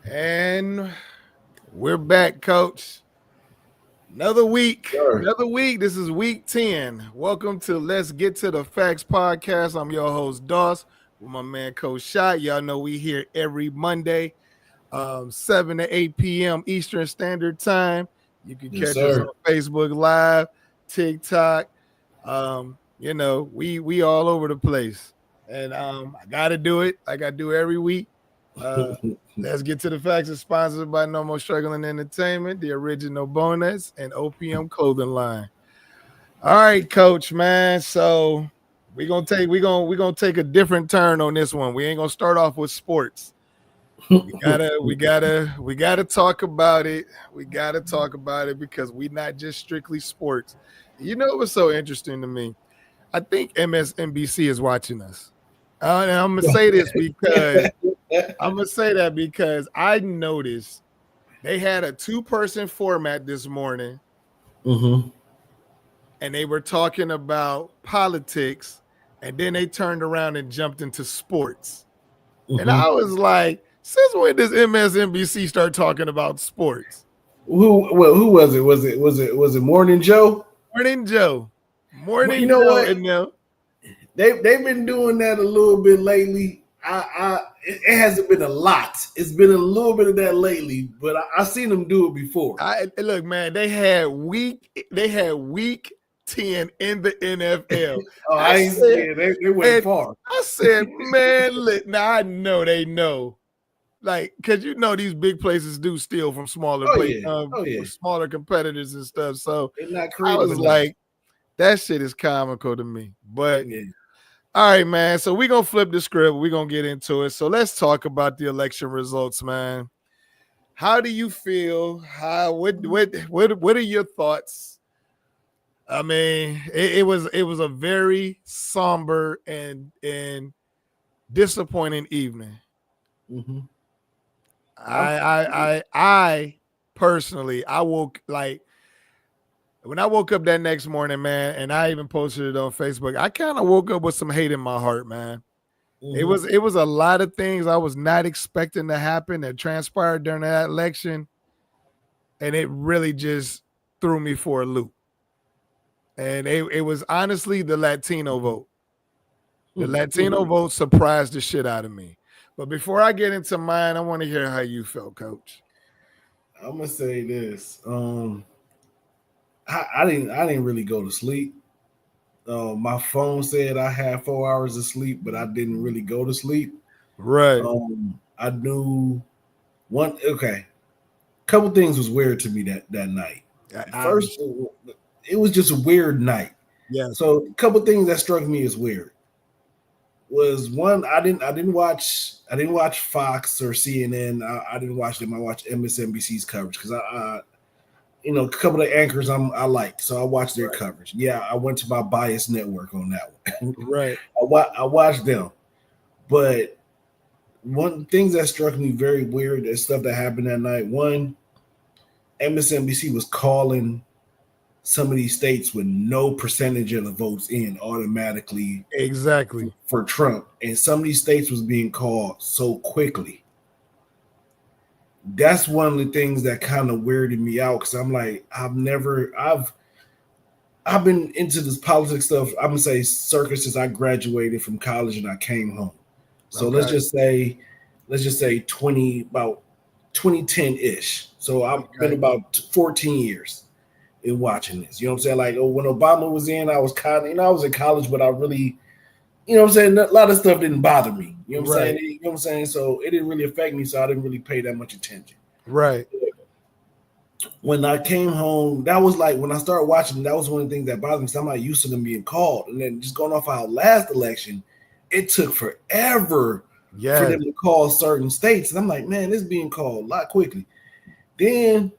And we're back, coach. Another week. Sure. Another week. This is week 10. Welcome to Let's Get to the Facts podcast. I'm your host, Doss, with my man, Coach Shot. Y'all know we here every Monday, 7 to 8 p.m. Eastern Standard Time. You can Yes, catch us on sir. Facebook Live, TikTok. We all over the place. And I gotta do it like I do every week. Uh, let's get to the facts. It's sponsored by No More Struggling Entertainment, the original bonus, and OPM clothing line. All right, coach, man. So we're gonna take a different turn on this one. We ain't gonna start off with sports. We gotta talk about it. We gotta talk about it because we not just strictly sports. You know what's so interesting to me? I think MSNBC is watching us. And I'm gonna say this because I'm gonna say that because I noticed they had a two-person format this morning, Mm-hmm. and they were talking about politics, and then they turned around and jumped into sports. And I Mm-hmm. was like, since when does MSNBC start talking about sports? Who was it? Was it Morning Joe? Morning Joe. Well, you Morning know Joe what? and them. They've been doing that a little bit lately. It hasn't been a lot. It's been a little bit of that lately, but I seen them do it before. I look, man, they had week 10 in the NFL. Oh, I I ain't said, saying they went and far. I said, man, look, now I know they know. Like, cause these big places do steal from Oh yeah, oh yeah. smaller competitors and stuff. So They're not I creative was enough. like, that shit is comical to me. But Yeah. all right, man. So we're gonna flip the script. We're gonna get into it. So let's talk about the election results, man. How do you feel? What are your thoughts? I mean, it was a very somber and disappointing evening. Mm-hmm. I personally, I woke like when I woke up that next morning, man, and I even posted it on Facebook. I kind of woke up with some hate in my heart, man. It Mm-hmm. was it was a lot of things I was not expecting to happen that transpired during that election, and it really just threw me for a loop. And it was honestly the Latino vote. The Latino vote surprised the shit out of me. But before I get into mine, I want to hear how you felt, Coach. I'm gonna say this. I didn't really go to sleep. My phone said I had 4 hours of sleep, but I didn't really go to sleep. Right. I knew one. Okay, couple things was weird to me that night. First, Obviously. it was just a weird night. Yes. So, a couple things that struck me as weird was one. I didn't watch Fox or CNN. I didn't watch them. I watched MSNBC's coverage because a couple of anchors I like, so I watched their Right. coverage. Yeah, I went to my bias network on that one. Right. I watched them, but one things that struck me very weird is stuff that happened that night. One, MSNBC was calling some of these states with no percentage of the votes in automatically Exactly. for Trump, and some of these states was being called so quickly. That's one of the things that kind of weirded me out because I'm like, I've been into this politics stuff. I'm gonna say circa since I graduated from college and I came home. So let's Okay. just say, let's just say 2010 ish. So I've been Okay. about 14 years in watching this. You know what I'm saying? Like when Obama was in, I was kind of, I was in college, but I really, what I'm saying, a lot of stuff didn't bother me. You know what I'm saying? Right. You know what I'm saying? So it didn't really affect me, so I didn't really pay that much attention. Right. When I came home, that was like when I started watching, that was one of the things that bothered me. So I'm not used to them being called. And then just going off our last election, it took forever for Yes. them to call certain states. And I'm like, man, this is being called a lot quickly. Then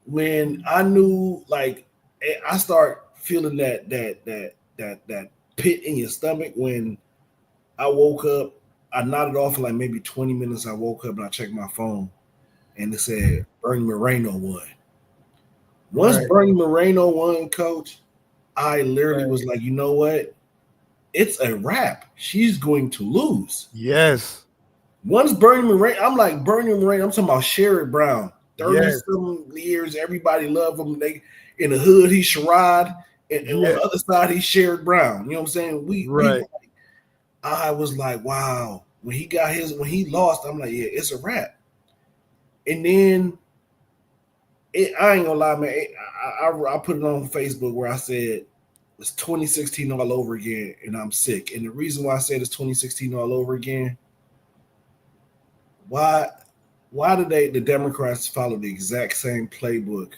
when I knew, like, I start feeling that pit in your stomach when I woke up. I nodded off for like maybe 20 minutes. I woke up and I checked my phone and it said Bernie Moreno won. Once Right. Bernie Moreno won, coach, I literally Right. was like, you know what? It's a wrap. She's going to lose. Yes. Once Bernie Moran, I'm like Bernie Moran. I'm talking about Sherrod Brown. 30 Yes. some years, everybody loved him. They in the hood, he's Sherrod, and on Yeah. the other side, he's Sherrod Brown. You know what I'm saying? Right. I was like, wow. When he lost, I'm like, yeah, it's a wrap. And then I ain't gonna lie, man. I put it on Facebook where I said it's 2016 all over again, and I'm sick. And the reason why I said it's 2016 all over again, why do the Democrats follow the exact same playbook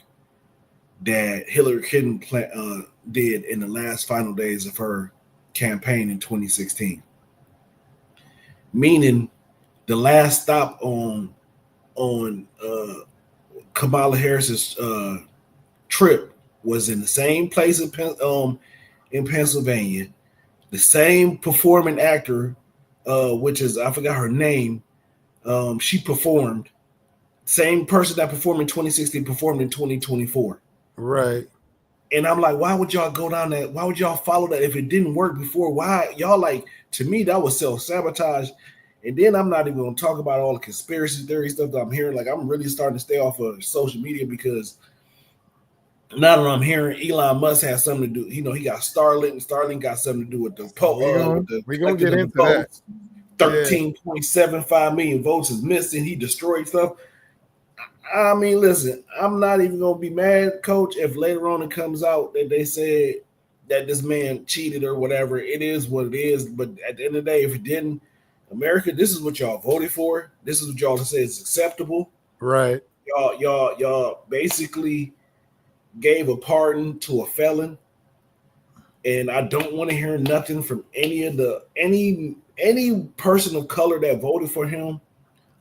that Hillary Clinton did in the last final days of her campaign in 2016? Meaning the last stop on Kamala Harris's trip was in the same place in Pennsylvania. The same performing actor, which is I forgot her name, she performed. Same person that performed in 2016 performed in 2024. Right. And I'm like, why would y'all go down that? Why would y'all follow that if it didn't work before? Why y'all like? To me, that was self-sabotage. And then I'm not even gonna talk about all the conspiracy theory stuff that I'm hearing. Like, I'm really starting to stay off of social media because now that I'm hearing Elon Musk has something to do, he got Starlink, and Starlink got something to do with the We're gonna get into votes. that. 13.75 million votes is missing. He destroyed stuff. I mean, listen, I'm not even gonna be mad, Coach, if later on it comes out that they said that this man cheated or whatever. It is what it is. But at the end of the day, if it didn't, America, this is what y'all voted for. This is what y'all say is acceptable. Right. Y'all basically gave a pardon to a felon, and I don't want to hear nothing from any person of color that voted for him.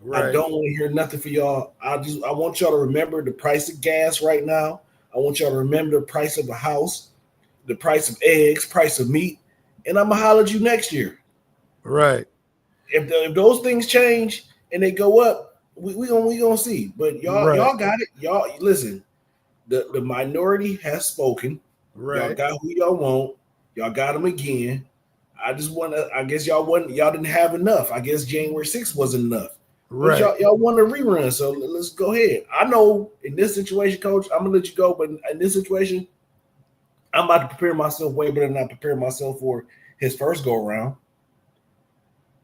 Right. I don't want to hear nothing for y'all. I want y'all to remember the price of gas right now. I want y'all to remember the price of a house, the price of eggs, price of meat, and I'm gonna holler at you next year. Right. If those things change and they go up, we gonna see. But y'all got it. Y'all listen. The minority has spoken. Right. Y'all got who y'all want. Y'all got them again. I guess y'all didn't have enough. I guess January 6th wasn't enough. Right. But y'all want a rerun, so let's go ahead. I know in this situation, Coach, I'm gonna let you go, but in this situation, I'm about to prepare myself way better than I prepared myself for his first go around.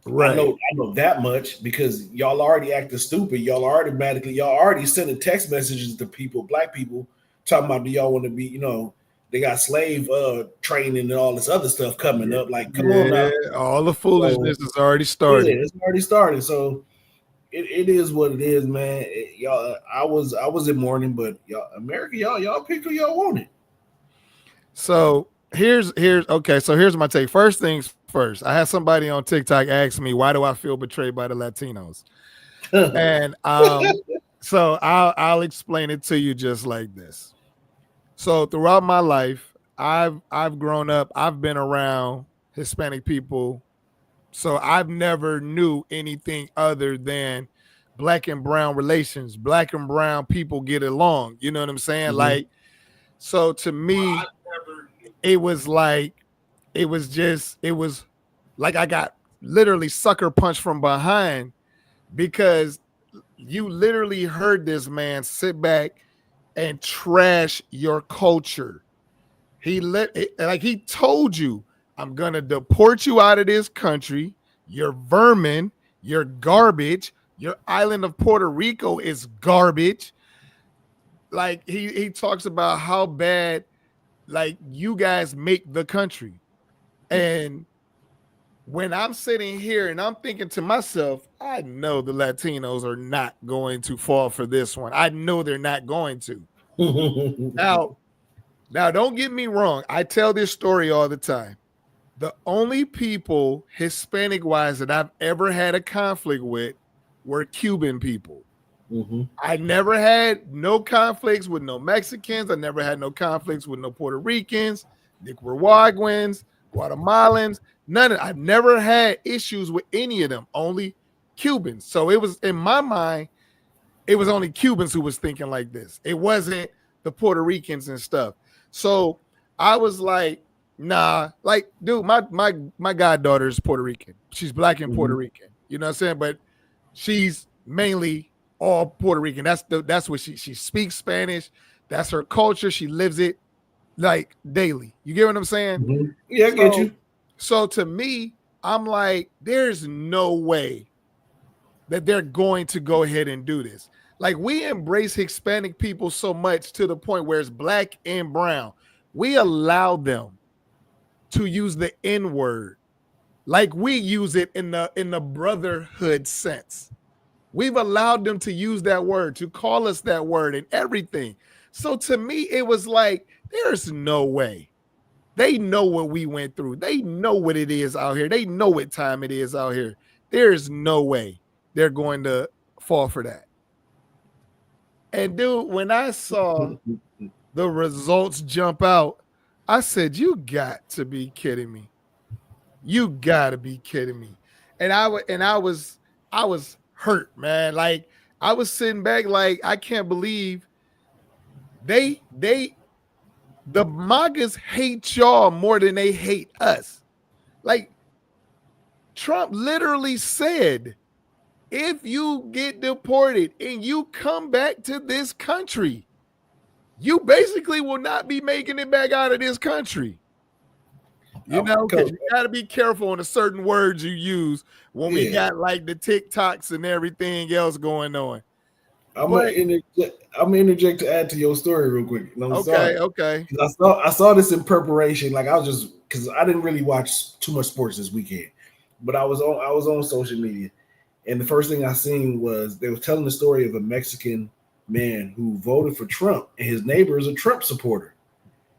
Right. I know that much because y'all already acting stupid. Y'all already sending text messages to people, black people, talking about do y'all want to be, they got slave training and all this other stuff coming up. Like, come on now. All the foolishness is already started. Yeah, it's already started. So it is what it is, man. Y'all, I was in mourning, but y'all, America, y'all pick who y'all want it. So here's okay. So here's my take. First things first. I had somebody on TikTok ask me, why do I feel betrayed by the Latinos? And so I'll explain it to you just like this. So throughout my life, I've grown up, I've been around Hispanic people. So I've never knew anything other than black and brown relations. Black and brown people get along. You know what I'm saying? Mm-hmm. Like, so to me, it was like I got literally sucker punched from behind because you literally heard this man sit back and trash your culture. He told you, I'm going to deport you out of this country. You're vermin. You're garbage. Your island of Puerto Rico is garbage. Like he talks about how bad like you guys make the country. And when I'm sitting here and I'm thinking to myself, I know the Latinos are not going to fall for this one. I know they're not going to. Now, don't get me wrong. I tell this story all the time. The only people, Hispanic-wise, that I've ever had a conflict with were Cuban people. Mm-hmm. I never had no conflicts with no Mexicans. I never had no conflicts with no Puerto Ricans, Nicaraguans, Guatemalans. None of I've never had issues with any of them, only Cubans. So it was, in my mind, it was only Cubans who was thinking like this. It wasn't the Puerto Ricans and stuff. So I was like, nah, like, dude, my goddaughter is Puerto Rican. She's black and Puerto Rican. You know what I'm saying? But she's mainly all Puerto Rican. That's what she speaks Spanish. That's her culture. She lives it like daily. You get what I'm saying? Mm-hmm. Yeah, I get you. So to me, I'm like, there's no way that they're going to go ahead and do this. Like, we embrace Hispanic people so much to the point where it's black and brown. We allow them to use the N-word like we use it in the brotherhood sense. We've allowed them to use that word, to call us that word and everything. So to me, it was like, there's no way. They know what we went through. They know what it is out here. They know what time it is out here. There's no way they're going to fall for that. And dude, when I saw the results jump out, I said, you got to be kidding me. You got to be kidding me. And I was hurt, man. Like, I was sitting back like, I can't believe the MAGAs hate y'all more than they hate us. Like, Trump literally said, if you get deported and you come back to this country, you basically will not be making it back out of this country. You know, because you got to be careful on the certain words you use when we got like the TikToks and everything else going on. I'm gonna interject to add to your story real quick. Okay. I saw this in preparation. Like, I was just, because I didn't really watch too much sports this weekend, but I was on social media, and the first thing I seen was they were telling the story of a Mexican man who voted for Trump, and his neighbor is a Trump supporter.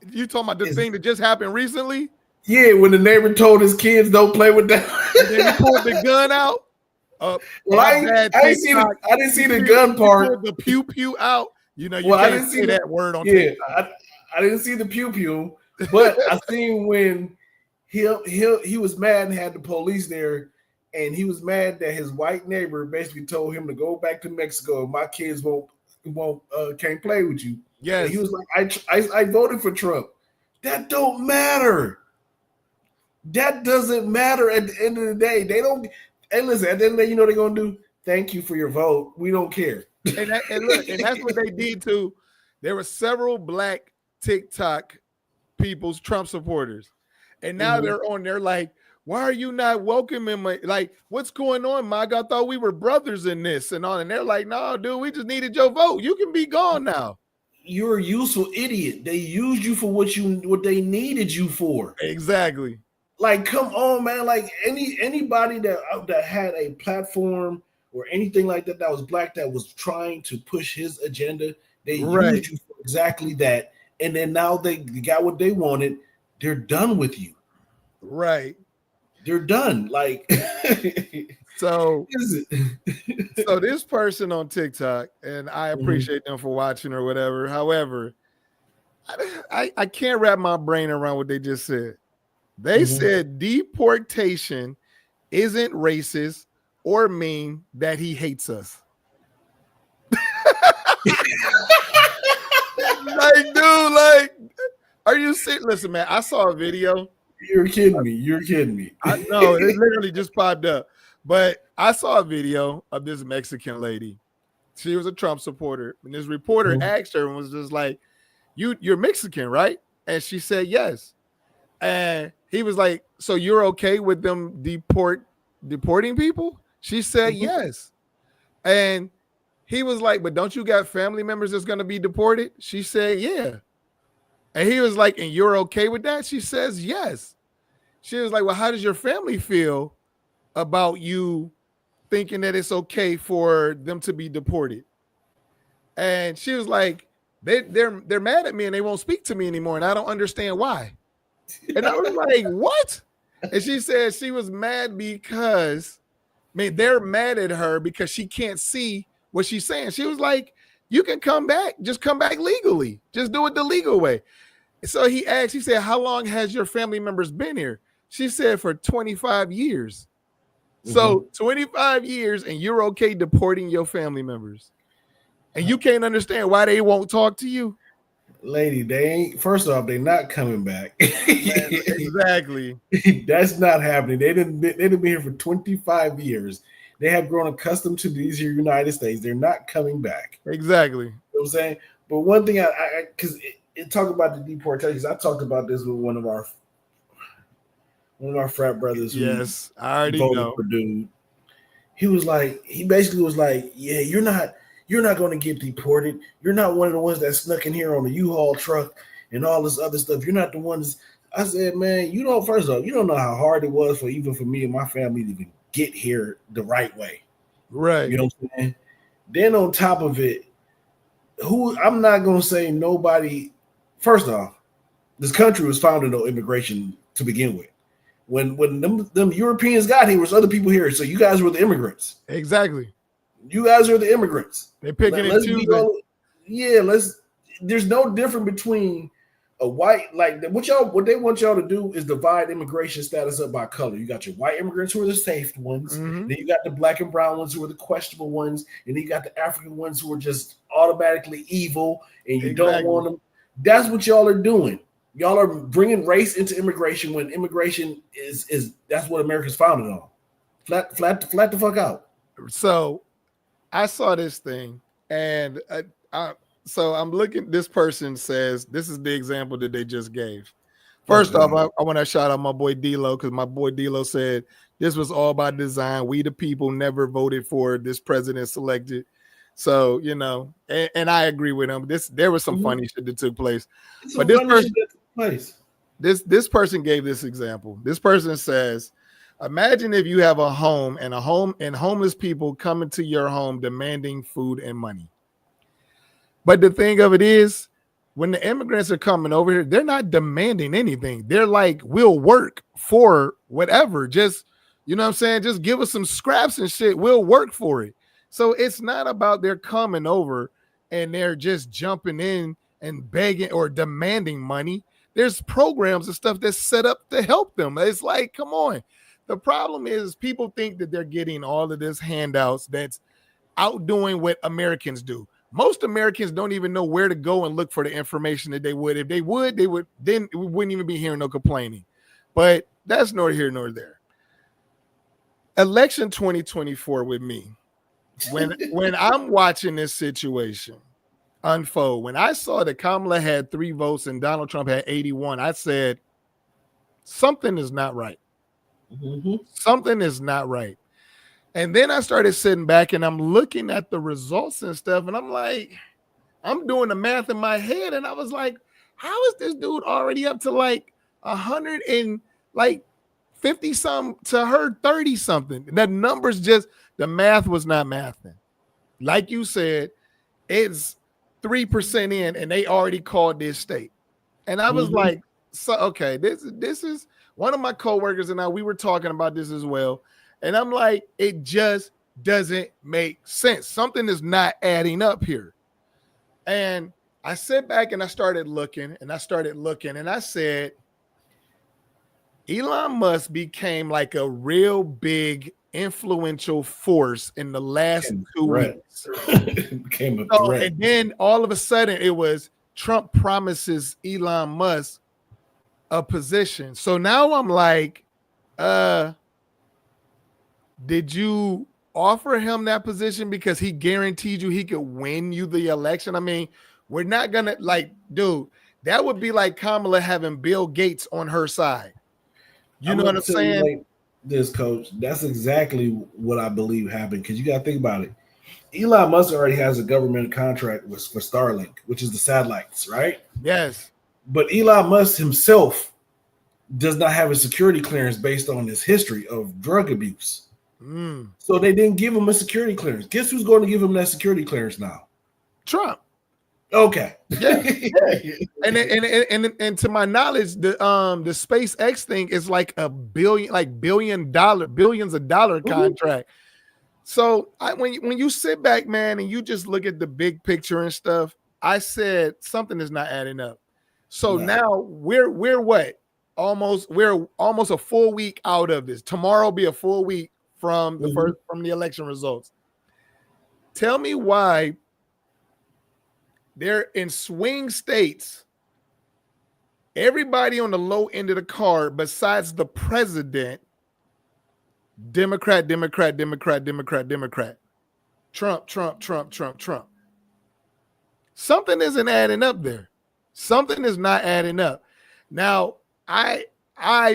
You talking about the thing that just happened recently? Yeah, when the neighbor told his kids don't play with that. And then he pulled the gun out. Well, I didn't see the gun part. The pew pew out. You know, you can't say that word on TikTok. I didn't see the pew pew, but I seen when he was mad and had the police there, and he was mad that his white neighbor basically told him to go back to Mexico. My kids can't play with you. Yeah, he was like, I voted for Trump. That don't matter. That doesn't matter at the end of the day. They don't. And listen, at the end of the day, you know what they're gonna do? Thank you for your vote. We don't care. And that's what they did too. There were several black TikTok people's Trump supporters, and now they're on there like, why are you not welcoming me? Like, what's going on, Mike? I thought we were brothers in this and on. And they're like, no, dude, we just needed your vote. You can be gone now. You're a useful idiot. They used you for what they needed you for. Exactly. Like, come on, man. Like, anybody that had a platform or anything like that was black that was trying to push his agenda, they used you for exactly that. And then now they got what they wanted. They're done with you. Right. They're done. Like, so this person on TikTok, and I appreciate them for watching or whatever. However, I can't wrap my brain around what they just said. They said deportation isn't racist or mean that he hates us. Like, dude, like, are you serious? Listen, man, I saw a video. You're kidding me. I know, it literally just popped up. But I saw a video of this Mexican lady. She was a Trump supporter. And this reporter asked her and was just like, you're Mexican, right? And she said, yes. And he was like, so you're okay with them deporting people? She said, yes. And he was like, but don't you got family members that's going to be deported? She said, yeah. And he was like, and you're okay with that? She says, yes. She was like, well, how does your family feel about you thinking that it's okay for them to be deported? And she was like, they're mad at me and they won't speak to me anymore. And I don't understand why. And I was like, what? And she said she was mad because, they're mad at her because she can't see what she's saying. She was like, you can come back. Just come back legally. Just do it the legal way. So he said, how long has your family members been here? She said for 25 years. So 25 years and you're okay deporting your family members. And you can't understand why they won't talk to you. Lady, they ain't. First off, they're not coming back. Exactly. That's not happening. They didn't be here for 25 years. They have grown accustomed to these United States. They're not coming back. Exactly. You know what I'm saying? But one thing because it talked about the deportations. I talked about this with one of our frat brothers. Yes, I already voted know. for dude. He basically was like, yeah, you're not going to get deported. You're not one of the ones that snuck in here on the U-Haul truck and all this other stuff. You're not the ones. I said, man, first off, you don't know how hard it was for me and my family to even get here the right way. Right. You know what I'm saying? Then on top of it, I'm not going to say nobody. First off, this country was founded on immigration to begin with. When them Europeans got here, was other people here. So you guys were the immigrants. Exactly. You guys are the immigrants. They're picking and choosing. There's no difference between a white, what they want y'all to do is divide immigration status up by color. You got your white immigrants who are the safe ones. Mm-hmm. Then you got the black and brown ones who are the questionable ones. And then you got the African ones who are just automatically evil and you don't want them. That's what y'all are doing. Y'all are bringing race into immigration when immigration is that's what America's founded on. Flat the fuck out. So I saw this thing and so I'm looking, this person says, this is the example that they just gave. First off, I want to shout out my boy D-Lo because my boy D-Lo said this was all by design. We the people never voted for this president selected. So, you know, and I agree with him. There was some funny shit that took place. But this person gave this example. This person says, imagine if you have a home and homeless people come into your home demanding food and money. But the thing of it is, when the immigrants are coming over here, they're not demanding anything. They're like, we'll work for whatever. Just, you know what I'm saying? Just give us some scraps and shit. We'll work for it. So it's not about they're coming over and they're just jumping in and begging or demanding money. There's programs and stuff that's set up to help them. It's like, come on. The problem is people think that they're getting all of this handouts that's outdoing what Americans do. Most Americans don't even know where to go and look for the information that they would. If they would, then we wouldn't even be hearing no complaining. But that's nor here nor there. Election 2024 with me. When I'm watching this situation unfold, when I saw that Kamala had 3 votes and Donald Trump had 81, I said, something is not right. Mm-hmm. Something is not right. And then I started sitting back and I'm looking at the results and stuff. And I'm like, I'm doing the math in my head. And I was like, how is this dude already up to like 100 and like 50 something to her 30 something? The numbers the math was not mathing. Like you said, it's 3% in and they already called this state. And I was like, so, okay, this is one of my coworkers and we were talking about this as well. And I'm like, it just doesn't make sense. Something is not adding up here. And I sat back and I started looking and I said, Elon Musk became like a real big influential force in the last 2 weeks. Became a threat. And then all of a sudden it was Trump promises Elon Musk a position. So now I'm like, did you offer him that position because he guaranteed you he could win you the election? I mean, we're not going to dude, that would be like Kamala having Bill Gates on her side. You know what I'm saying? Like this, coach, that's exactly what I believe happened because you got to think about it. Elon Musk already has a government contract for Starlink, which is the satellites, right? Yes. But Elon Musk himself does not have a security clearance based on his history of drug abuse. So they didn't give him a security clearance. Guess who's going to give him that security clearance now? Trump. Okay. Yeah. And to my knowledge, the SpaceX thing is like billions of dollar contract. So when you sit back, man, and you just look at the big picture and stuff, I said something is not adding up. So now we're what? We're almost a full week out of this. Tomorrow will be a full week from the election results. Tell me why they're in swing states. Everybody on the low end of the card, besides the president, Democrat, Democrat, Democrat, Democrat, Democrat. Trump, Trump, Trump, Trump, Trump. Something isn't adding up there. Something is not adding up. Now, I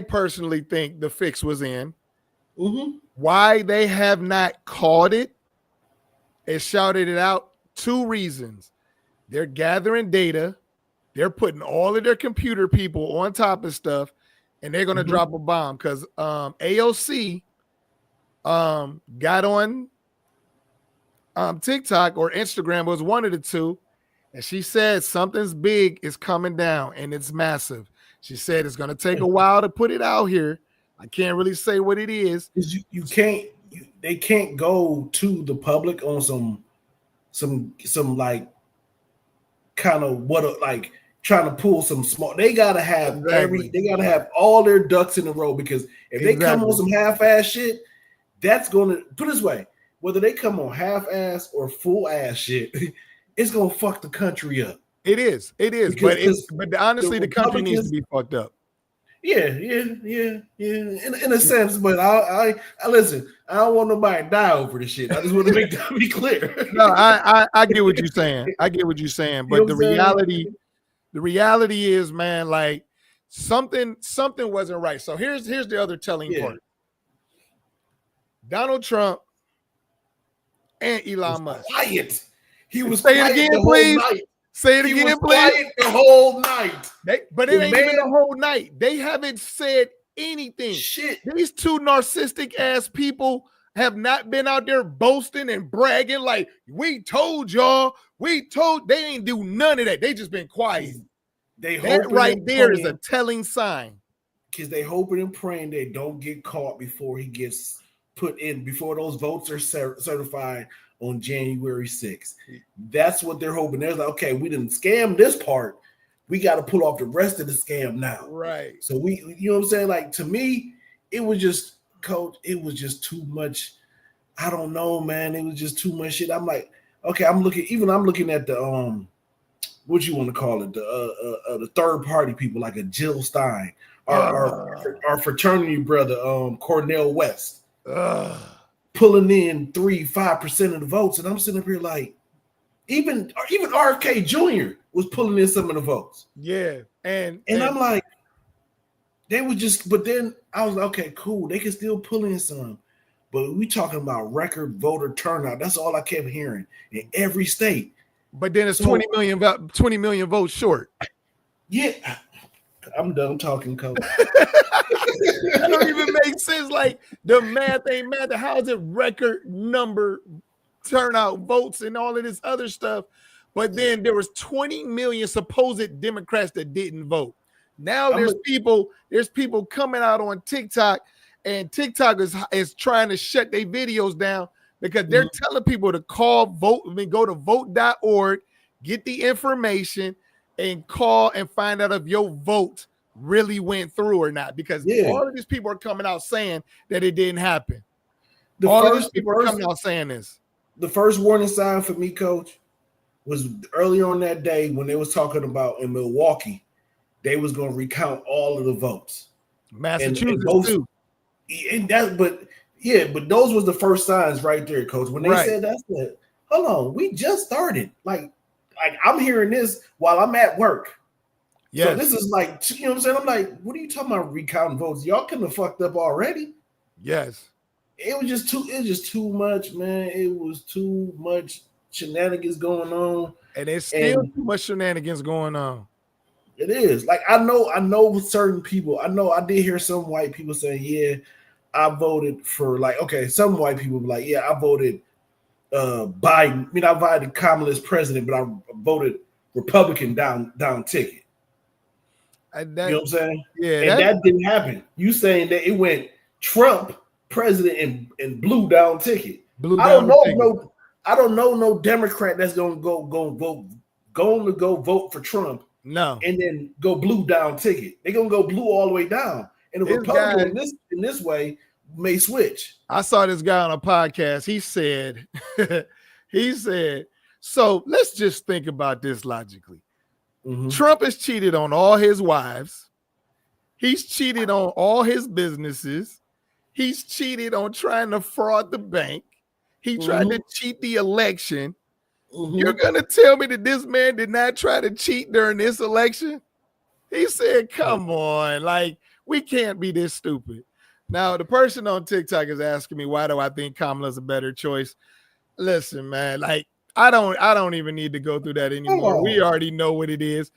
personally think the fix was in. Mm-hmm. Why they have not called it and shouted it out? 2 reasons. They're gathering data. They're putting all of their computer people on top of stuff, and they're going to drop a bomb because AOC got on TikTok or Instagram, was one of the two, and she said something's big is coming down and it's massive. She said it's going to take a while to put it out here. I can't really say what it is. You can't. They can't go to the public on some like kind of what like trying to pull some small. They gotta have they gotta have all their ducks in a row, because if they come on some half-ass shit, that's gonna, put it this way, whether they come on half-ass or full-ass shit, it's gonna fuck the country up. It is. But honestly, the country needs to be fucked up. Yeah. In a sense, but I listen. I don't want nobody to die over this shit. I just want to make that be clear. No, I get what you're saying. I get what you're saying. But the reality is, man, like something wasn't right. So here's the other telling part. Donald Trump and Elon Musk. Quiet. He was say it again, please. Say it again, please. Quiet the whole night. But it ain't even the whole night. They haven't said anything. Shit. These 2 narcissistic ass people have not been out there boasting and bragging like, we told y'all, they ain't do none of that. They just been quiet. That right there is a telling sign. Because they hoping and praying they don't get caught before he gets put in, before those votes are certified on January 6th. That's what they're hoping. They're like, okay, we didn't scam this part. We got to pull off the rest of the scam now. Right. So you know what I'm saying? Like, to me, it was just, Coach, it was just too much. I don't know, man. It was just too much shit. I'm like, okay, I'm looking at the, what you want to call it? The third party people, like a Jill Stein, our fraternity brother, Cornel West. Pulling in 3-5% of the votes, and I'm sitting up here like, even RFK Jr. was pulling in some of the votes. Yeah, and I'm like, they were just. But then I was like, okay, cool, they can still pull in some, but we talking about record voter turnout. That's all I kept hearing in every state. But then it's 20 million votes short. Yeah, I'm done talking, Coach. That don't even make sense. Like, the math ain't math. How is it record number turnout votes and all of this other stuff? But then there was 20 million supposed Democrats that didn't vote. Now there's people coming out on TikTok, and TikTok is trying to shut their videos down because they're telling people to go to vote.org, get the information, and call and find out if your vote really went through or not, because all of these people are coming out saying that it didn't happen. All of these people are coming out saying this. The first warning sign for me, Coach, was earlier on that day when they was talking about in Milwaukee, they was going to recount all of the votes. Massachusetts too. But those was the first signs right there, Coach. When they said that, I said, hold on, we just started. Like I'm hearing this while I'm at work. Yeah, so this is like, you know what I'm saying? I'm like, what are you talking about recounting votes? Y'all couldn't have fucked up already. Yes. It was just too much, man. It was too much shenanigans going on. And there's still too much shenanigans going on. It is. Like, I know certain people. I did hear some white people saying, yeah, I voted for, like, okay, some white people were like, yeah, I voted Biden. I mean, I voted Kamala as president, but I voted Republican down ticket. You know what I'm saying? Yeah. And that didn't happen. You saying that it went Trump president and blue down ticket. I don't know no Democrat that's gonna go vote for Trump. No. And then go blue down ticket. They're gonna go blue all the way down. And the Republican in this way may switch. I saw this guy on a podcast. He said, so let's just think about this logically. Mm-hmm. Trump has cheated on all his wives. He's cheated on all his businesses. He's cheated on trying to fraud the bank. He tried to cheat the election. You're going to tell me that this man did not try to cheat during this election? He said, come on, like, we can't be this stupid. Now, the person on TikTok is asking me, why do I think Kamala's a better choice? Listen, man, like, I don't even need to go through that anymore. We already know what it is.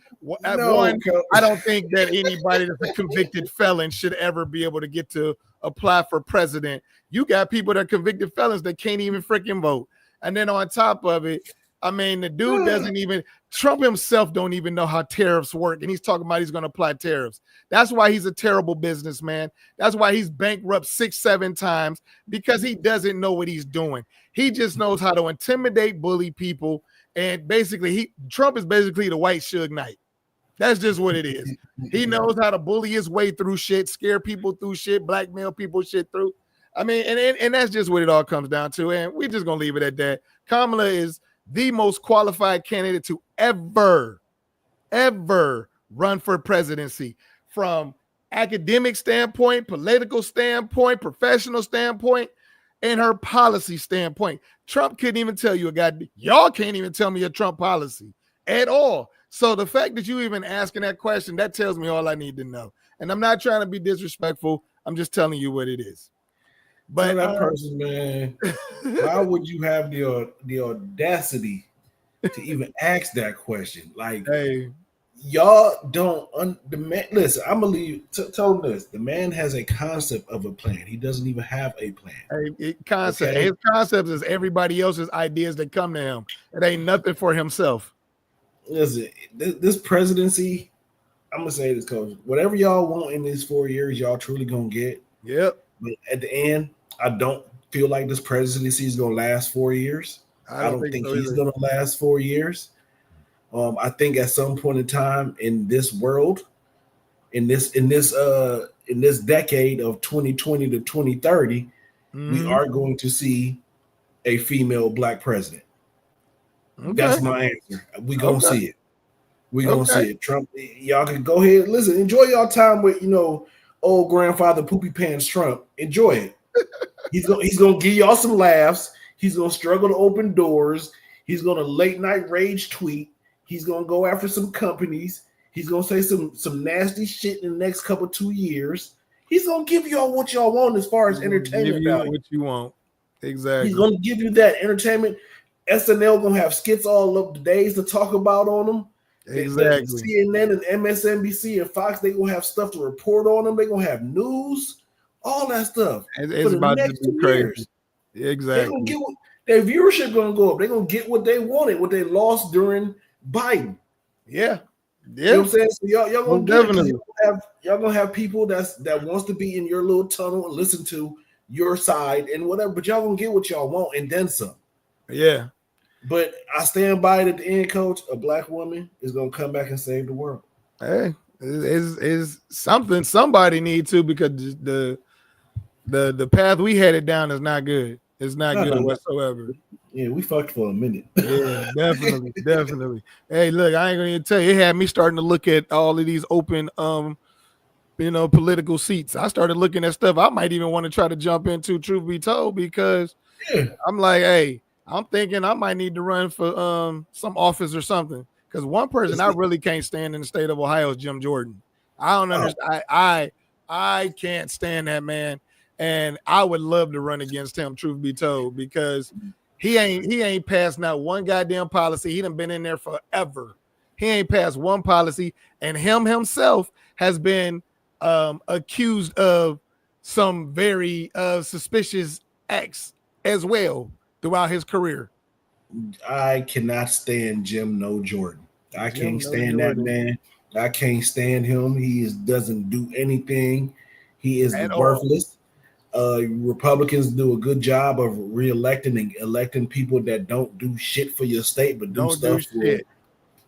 I don't think that anybody that's a convicted felon should ever be able to get to apply for president. You got people that are convicted felons that can't even freaking vote. And then on top of it, I mean, the dude doesn't even, Trump himself don't even know how tariffs work. And he's talking about he's going to apply tariffs. That's why he's a terrible businessman. That's why he's bankrupt 6-7 times, because he doesn't know what he's doing. He just knows how to intimidate, bully people. And basically, Trump is basically the white Suge Knight. That's just what it is. He knows how to bully his way through shit, scare people through shit, blackmail people shit through. I mean, and that's just what it all comes down to. And we're just going to leave it at that. Kamala is the most qualified candidate to ever run for presidency, from academic standpoint, political standpoint, professional standpoint, and her policy standpoint. Trump couldn't even tell you y'all can't even tell me a Trump policy at all. So the fact that you even asking that question, that tells me all I need to know. And I'm not trying to be disrespectful. I'm just telling you what it is. But that person, man, why would you have the audacity to even ask that question? Like, hey, y'all don't. Listen, I'm gonna leave. Tell him this: the man has a concept of a plan. He doesn't even have a plan. His concept is everybody else's ideas that come to him. It ain't nothing for himself. Listen, this presidency, I'm gonna say this, Coach. Whatever y'all want in these 4 years, y'all truly gonna get. Yep. But at the end, I don't feel like this presidency is going to last 4 years. I don't think so he's going to last 4 years. I think at some point in time in this world, in this decade of 2020 to 2030, we are going to see a female black president. Okay. That's my answer. We're going to see it. We're going to see it. Trump, y'all can go ahead. Listen, enjoy y'all time with, old grandfather Poopy Pants Trump. Enjoy it. He's gonna give y'all some laughs. He's gonna struggle to open doors. He's gonna late night rage tweet. He's gonna go after some companies. He's gonna say some nasty shit in the next 2 years. He's gonna give y'all what y'all want as far as entertainment value. What you want, exactly. He's gonna give you that entertainment. SNL gonna have skits all of the days to talk about on them. Exactly. CNN and MSNBC and Fox, they gonna have stuff to report on them. They gonna have news, all that stuff. It's about to be crazy. Exactly. They gonna get their viewership gonna go up. They're gonna get what they wanted, what they lost during Biden. Yeah. You know what I'm saying? So y'all gonna definitely y'all gonna have people that wants to be in your little tunnel and listen to your side and whatever, but y'all gonna get what y'all want and then some. Yeah. But I stand by it at the end, Coach. A black woman is gonna come back and save the world. Hey, is something somebody needs to, because the path we headed down is not good. It's not good whatsoever. Yeah, we fucked for a minute. Yeah, definitely. Hey, look, I ain't gonna even tell you. It had me starting to look at all of these open, political seats. I started looking at stuff I might even want to try to jump into, truth be told, because I'm like, hey, I'm thinking I might need to run for some office or something. Because one person I really can't stand in the state of Ohio is Jim Jordan. I don't understand. I can't stand that man. And I would love to run against him, truth be told, because he ain't passed not one goddamn policy. He done been in there forever. He ain't passed one policy, and himself has been accused of some very suspicious acts as well throughout his career. I cannot stand Jim Jordan. I can't stand that man. I can't stand him. He doesn't do anything. He is worthless. Republicans do a good job of reelecting and electing people that don't do shit for your state, but do stuff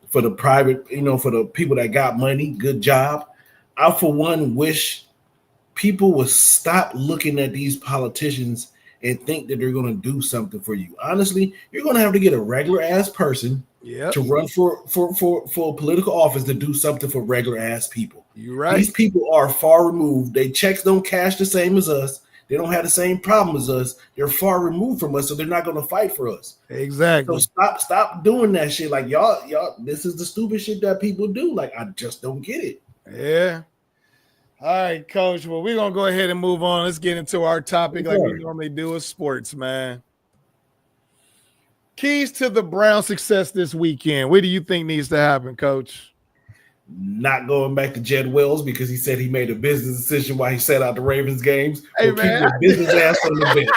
for the private, for the people that got money. Good job. I, for one, wish people would stop looking at these politicians and think that they're going to do something for you. Honestly, you're going to have to get a regular ass person to run for a political office to do something for regular ass people. You're right. These people are far removed. They checks don't cash the same as us. They don't have the same problem as us. They're far removed from us, so they're not going to fight for us. Exactly. So stop doing that shit. Like y'all, this is the stupid shit that people do. Like I just don't get it. Yeah. All right, Coach. Well, we're gonna go ahead and move on. Let's get into our topic like we normally do with sports, man. Keys to the Brown success this weekend. What do you think needs to happen, Coach? Not going back to Jed Wells because he said he made a business decision while he sat out the Ravens games. Hey, man, keep your business ass on the bench.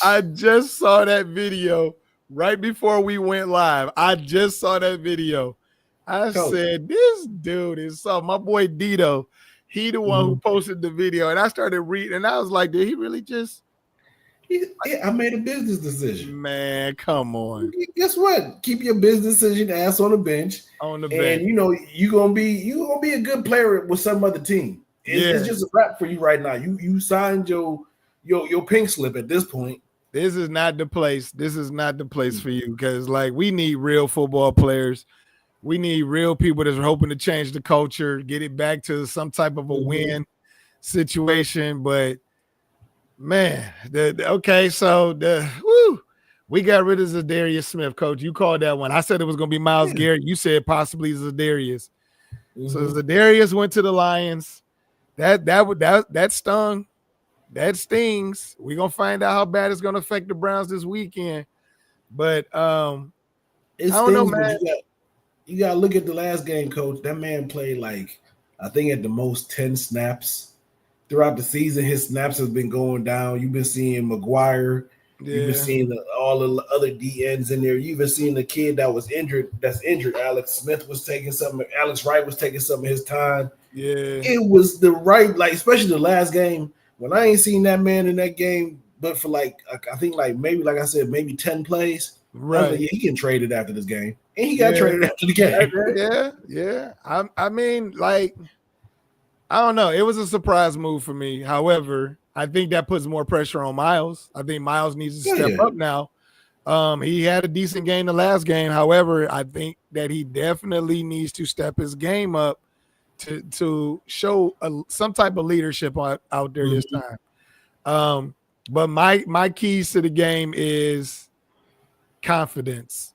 I just saw that video right before we went live. I just saw that video. I said, this dude is so my boy Dito. He the one who posted the video. And I started reading, and I was like, did he really just I made a business decision. Man, come on. Guess what? Keep your business decision ass on the bench. On the bench. And you're gonna be a good player with some other team. It's just a wrap for you right now. You signed your pink slip at this point. This is not the place. This is not the place for you because like we need real football players. We need real people that's hoping to change the culture, get it back to some type of a win situation. But man, we got rid of Zadarius Smith, Coach. You called that one. I said it was going to be Myles Garrett. You said possibly Zadarius. So Zadarius went to the Lions. That stung. That stings. We're going to find out how bad it's going to affect the Browns this weekend. But I don't know, man. You got to look at the last game, Coach. That man played I think at the most 10 snaps. Throughout the season, his snaps have been going down. You've been seeing McGuire. You've been seeing all the other DNs in there. You've been seeing the kid that's injured. Alex Smith was taking something. Alex Wright was taking some of his time. Yeah. It was the right, especially the last game. When I ain't seen that man in that game, but for I think maybe 10 plays. Right. He can trade it after this game. And he got traded after the game. Yeah. I mean, I don't know. It was a surprise move for me. However, I think that puts more pressure on Myles. I think Myles needs to step up now. He had a decent game the last game. However, I think that he definitely needs to step his game up to show some type of leadership out there this time. But my keys to the game is confidence.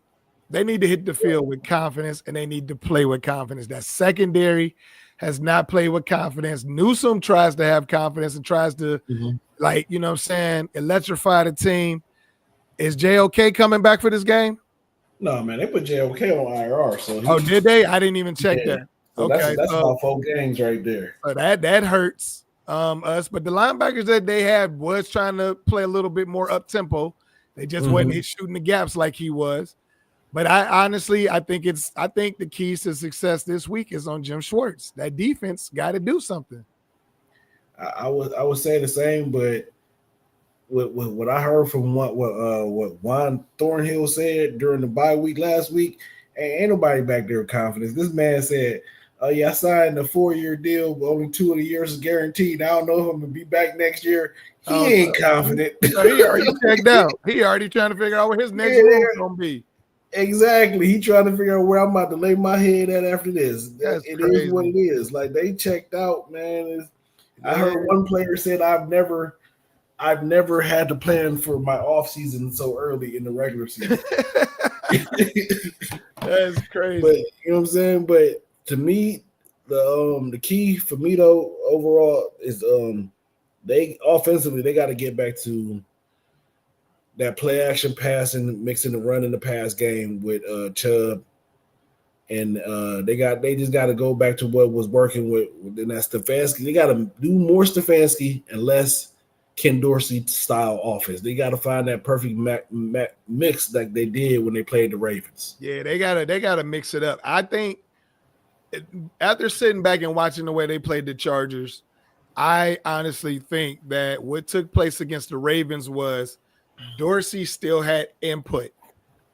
They need to hit the field with confidence, and they need to play with confidence. That secondary has not played with confidence. Newsome tries to have confidence and tries to, electrify the team. Is JOK coming back for this game? No, man. They put JOK on IR. So did they? I didn't even check that. So okay, that's about 4 games right there. So that hurts us. But the linebackers that they had was trying to play a little bit more up tempo. They just wasn't shooting the gaps like he was. But I think the keys to success this week is on Jim Schwartz. That defense got to do something. I would say the same, but with what I heard from what Juan Thornhill said during the bye week last week, ain't nobody back there with confidence. This man said, "Oh yeah, I signed a 4-year deal, but only 2 of the years is guaranteed. I don't know if I'm gonna be back next year." He ain't confident. So he already checked out. He already trying to figure out what his next move is gonna be. Exactly. He trying to figure out where I'm about to lay my head at after this. It crazy. is what it is. They checked out, man. I heard one player said, I've never had to plan for my off season so early in the regular season. That's crazy. But you know what I'm saying? But to me, the key for me though, overall, is they offensively they got to get back to that play action passing, mixing the run in the pass game with Chubb, and they just got to go back to what was working with and that's Stefanski. They got to do more Stefanski and less Ken Dorsey style offense. They got to find that perfect mix like they did when they played the Ravens. Yeah, they gotta mix it up. I think after sitting back and watching the way they played the Chargers, I honestly think that what took place against the Ravens was Dorsey still had input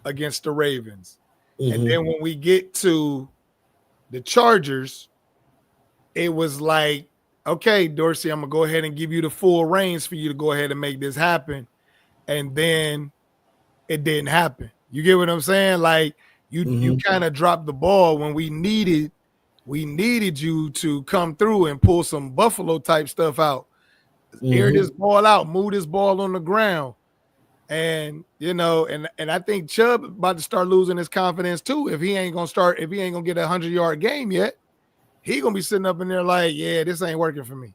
against the Ravens. And then when we get to the Chargers, it was like, okay, Dorsey, I'm going to go ahead and give you the full reins for you to go ahead and make this happen. And then it didn't happen. You get what I'm saying? Like you kind of dropped the ball when we needed you to come through and pull some Buffalo type stuff out. air this ball out, move this ball on the ground. And and I think Chubb about to start losing his confidence too. If he ain't gonna get a 100-yard game yet, he gonna be sitting up in there like, yeah, this ain't working for me.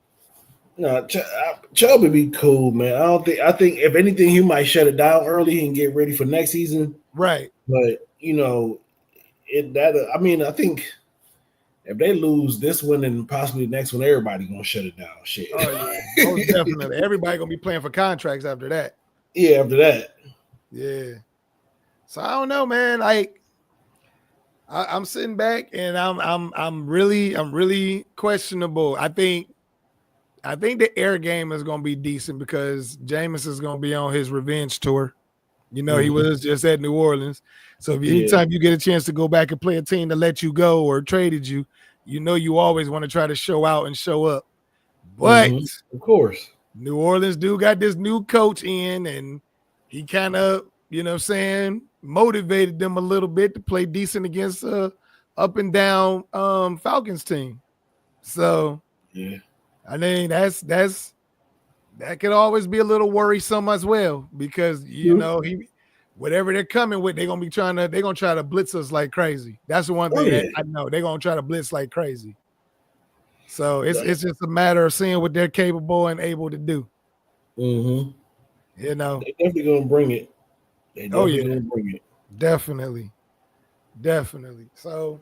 No, Chubb would be cool, man. I think if anything, he might shut it down early and get ready for next season. Right. But I think if they lose this one and possibly the next one, everybody gonna shut it down. Shit. Oh yeah, most definitely. Everybody gonna be playing for contracts after that. Yeah, after that. Yeah. So I don't know, man. Like I'm sitting back and I'm really questionable. I think the air game is gonna be decent because Jameis is gonna be on his revenge tour. He was just at New Orleans. So anytime you get a chance to go back and play a team to let you go or traded you, you always want to try to show out and show up. But of course, New Orleans got this new coach in, and he kind of, motivated them a little bit to play decent against up and down Falcons team. So yeah, I mean that could always be a little worrisome as well because whatever they're coming with, they're gonna try to blitz us like crazy. That's the one thing that I know they're gonna try to blitz like crazy. So it's just a matter of seeing what they're capable and able to do. They're definitely gonna bring it. Gonna bring it. Definitely. So,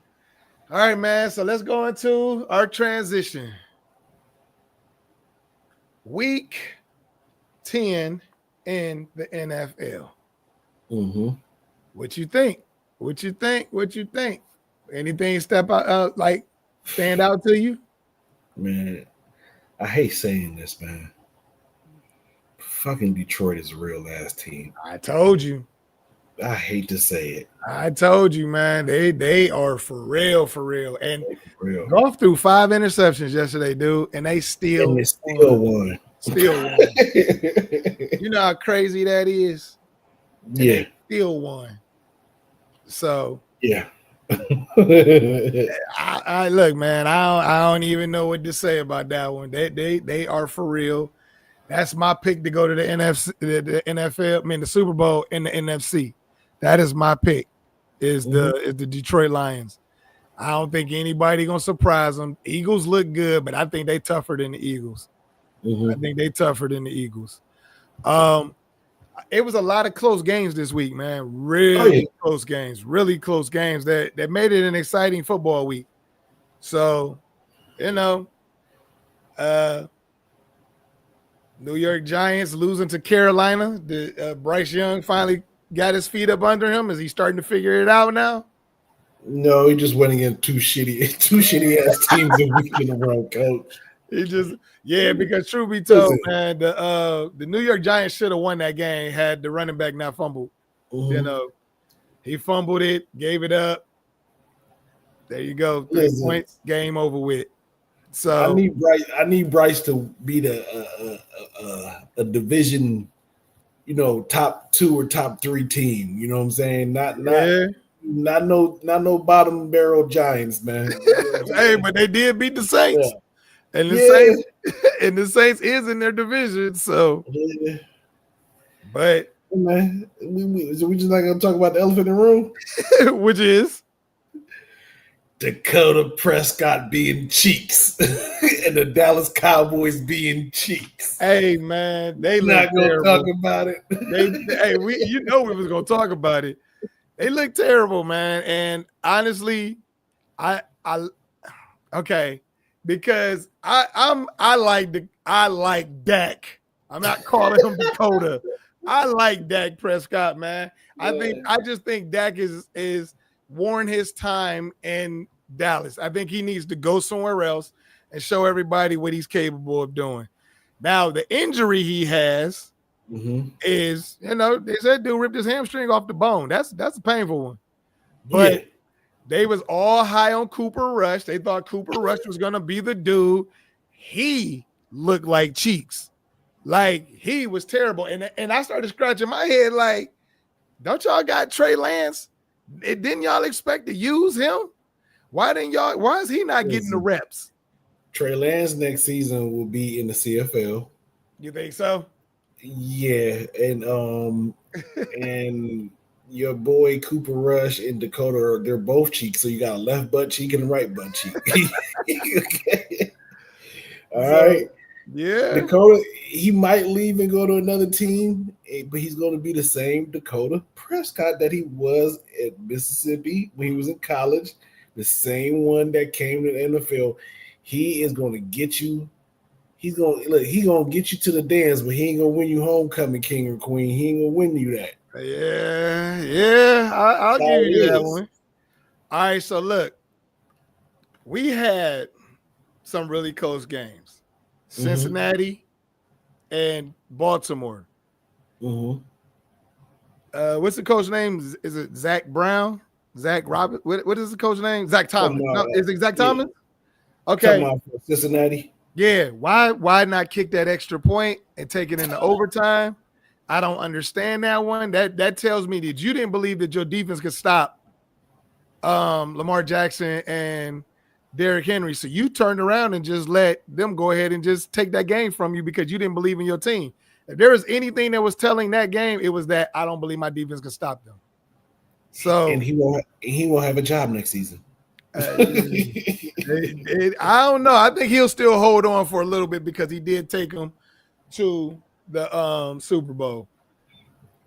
all right, man. So let's go into our transition. Week 10 in the NFL. What you think? Anything stand out to you? Man, I hate saying this, man. Fucking Detroit is a real ass team. I told you. I hate to say it. I told you, man. They are for real. And Goff threw 5 interceptions yesterday, dude, and they still won. Still won. You know how crazy that is? And they still won. So yeah. I look, man. I don't even know what to say about that one. They are for real. That's my pick to go to the NFC, the NFL. I mean, the Super Bowl in the NFC. That is my pick. Is the Detroit Lions. I don't think anybody gonna surprise them. Eagles look good, but I think they tougher than the Eagles. I think they tougher than the Eagles. It was a lot of close games this week, man. Really close games that made it an exciting football week. So, New York Giants losing to Carolina. Bryce Young finally got his feet up under him. Is he starting to figure it out now? No, he just went against two shitty ass teams a week in a row, coach. Because truth be told, man, the New York Giants should have won that game had the running back not fumbled. He fumbled it, gave it up. There you go. 3 points, game over with. So I need Bryce to be a division, top 2 or top 3 team. You know what I'm saying? Not no bottom barrel Giants, man. Hey, but they did beat the Saints. Yeah. And the Saints is in their division. So but man, we just not gonna talk about the elephant in the room. Which is Dakota Prescott being cheeks and the Dallas Cowboys being cheeks. Hey man, they not gonna talk about it. We was gonna talk about it. They look terrible, man. And honestly, because I like Dak. I'm not calling him Dakota. I like Dak Prescott, man. I just think Dak is worn his time in Dallas. I think he needs to go somewhere else and show everybody what he's capable of doing. Now, the injury he has is, they said dude ripped his hamstring off the bone. That's a painful one. But they was all high on Cooper Rush. They thought Cooper Rush was going to be the dude. He looked like cheeks. Like, he was terrible. And I started scratching my head like, don't y'all got Trey Lance? Didn't y'all expect to use him? Why is he not getting the reps? Trey Lance next season will be in the CFL. You think so? Yeah, and your boy Cooper Rush and Dakota, they're both cheeks. So you got a left butt cheek and a right butt cheek. Okay. All right. Yeah. Dakota, he might leave and go to another team, but he's going to be the same Dakota Prescott that he was at Mississippi when he was in college, the same one that came to the NFL. He is going to get you. He's going to get you to the dance, but he ain't going to win you homecoming king or queen. He ain't going to win you that. Yeah. I'll give you that one. All right. So look, we had some really close games. Cincinnati and Baltimore. Mm-hmm. What's the coach name? Is it Zach Brown? Zach Robert? What is the coach name? Zach Thomas. No, is it Zach Thomas? Okay. Cincinnati. Yeah. Why not kick that extra point and take it into overtime? I don't understand that one. That tells me that you didn't believe that your defense could stop Lamar Jackson and Derrick Henry. So you turned around and just let them go ahead and just take that game from you because you didn't believe in your team. If there was anything that was telling that game, it was that I don't believe my defense can stop them. So and he won't have a job next season. I don't know. I think he'll still hold on for a little bit because he did take them to the Super Bowl.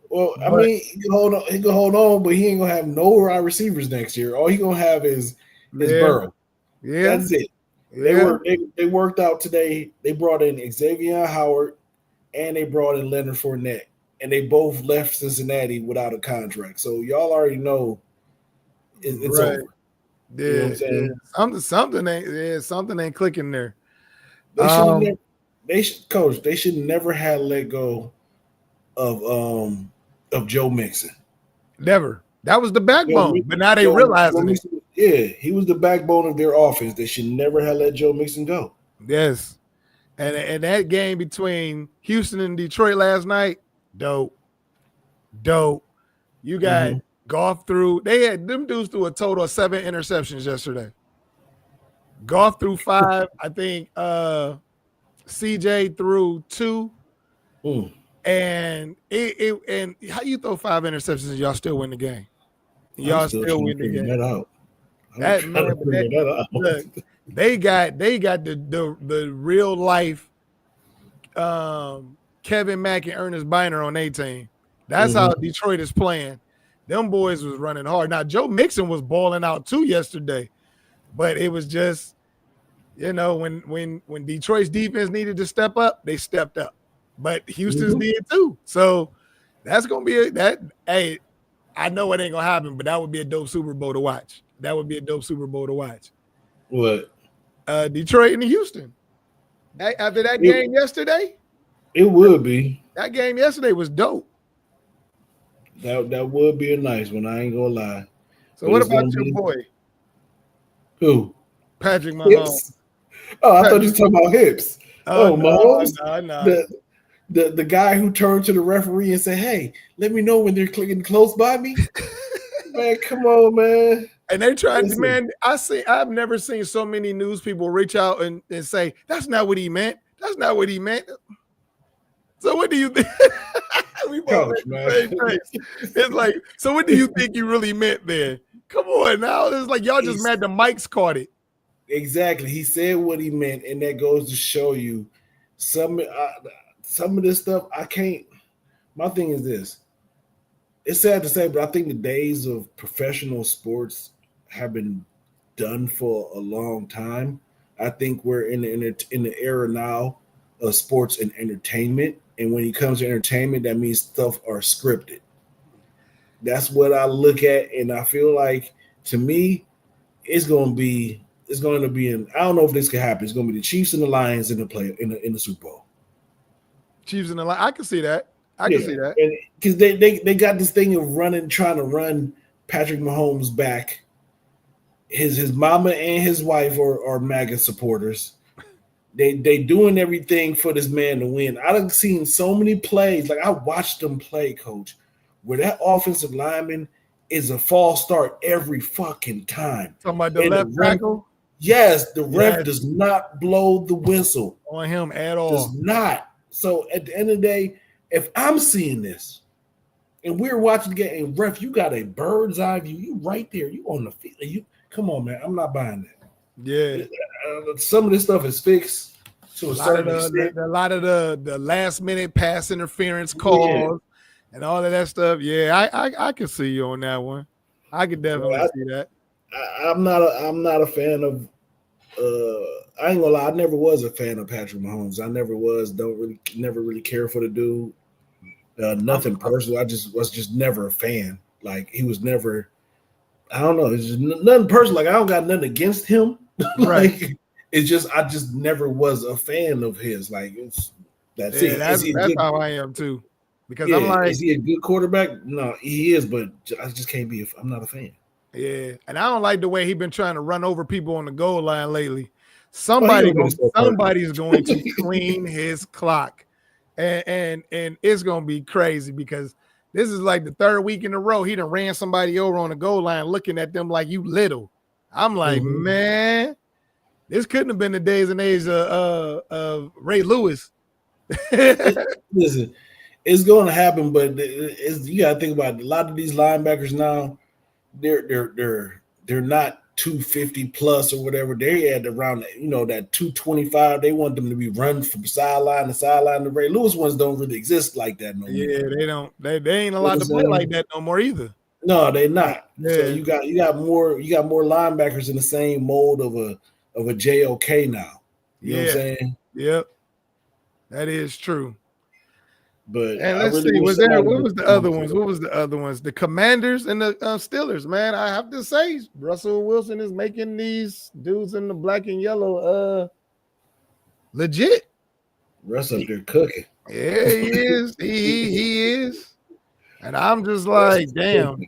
Well, I mean, he can hold on, but he ain't gonna have no wide receivers next year. All he gonna have is Burrow. Yeah, that's it. They worked out today. They brought in Xavier Howard and they brought in Leonard Fournette, and they both left Cincinnati without a contract. So y'all already know it's right. over. Yeah, you know what I'm saying? Something ain't clicking there. They should never have let go of Joe Mixon. Never. That was the backbone, but now they realizing it. Yeah, he was the backbone of their offense. They should never have let Joe Mixon go. Yes. And that game between Houston and Detroit last night, dope. You got Goff through. They had them dudes threw a total of 7 interceptions yesterday. Goff threw 5. I think CJ threw 2. And and how you throw 5 interceptions and y'all still win the game? Y'all still win the game. Look, they got the real life Kevin Mack and Ernest Biner on their team. That's how Detroit is playing. Them boys was running hard. Now Joe Mixon was balling out too yesterday, but it was just, when Detroit's defense needed to step up, they stepped up. But Houston's did too. So that's gonna be hey, I know it ain't gonna happen, but that would be a dope Super Bowl to watch. What? Detroit and Houston. After that game yesterday, it would be. That game yesterday was dope. That would be a nice one. I ain't gonna lie. So what about your boy? Who? Patrick Mahomes. Oh, I thought you were talking about hips. Mahomes. No. The guy who turned to the referee and said, "Hey, let me know when they're clicking close by me." Man, come on, man. And they tried to, man. I've never seen so many news people reach out and say, "That's not what he meant. That's not what he meant." So what do you think? We both make the same face. It's like, so what do you think you really meant there? Come on now. It's like y'all just mad the mics caught it. Exactly. He said what he meant, and that goes to show you some of this stuff. I can't. My thing is this. It's sad to say, but I think the days of professional sports have been done for a long time. I think we're in the era now of sports and entertainment. And when it comes to entertainment, that means stuff are scripted. That's what I look at, and I feel like, to me, it's going to be I don't know if this can happen. It's going to be the Chiefs and the Lions in the Super Bowl. Chiefs and the Lions. I can see that. I can see that. Because they got this thing of trying to run Patrick Mahomes back. His mama and his wife are MAGA supporters. They doing everything for this man to win. I've seen so many plays. Like, I watched them play, Coach, where that offensive lineman is a false start every fucking time. Talking about the left tackle? Yes, the ref does not blow the whistle on him at all. Does not. So at the end of the day, if I'm seeing this and we're watching the game, and ref, you got a bird's eye view, you right there, you on the field. You come on, man. I'm not buying that. Yeah. Some of this stuff is fixed to a certain extent. A lot of the last minute pass interference calls and all of that stuff. Yeah, I can see you on that one. I could definitely see that. I'm not a fan of I ain't gonna lie, I never was a fan of Patrick Mahomes. I never was, never really care for the dude. Nothing personal. I was just never a fan. Like he was never, I don't know, it's just nothing personal. Like I don't got nothing against him. Right. Like it's just I just never was a fan of his. Like that's it. That's how I am too. Because I'm like, is he a good quarterback? No, he is, but I just can't be. I'm not a fan. Yeah, and I don't like the way he's been trying to run over people on the goal line lately. Somebody's going to clean his clock, and it's gonna be crazy because this is like the third week in a row he done ran somebody over on the goal line, looking at them like you little. I'm like, man, this couldn't have been the days and age of Ray Lewis. Listen, it's going to happen, but you got to think about it. A lot of these linebackers now. They're not 250 plus or whatever. They at around that 225. They want them to be run from sideline to sideline. The Ray Lewis ones don't really exist like that no more. Yeah, they don't. They ain't allowed to play like that no more either. No, they're not. Yeah. So you got more linebackers in the same mold of a JOK now. You know what I'm saying? Yep, that is true. But and let's see, what was the other ones? What was the other ones? The Commanders and the Steelers, man. I have to say, Russell Wilson is making these dudes in the black and yellow legit. Russ up there cooking. Yeah, he is. he is. And I'm just like, damn.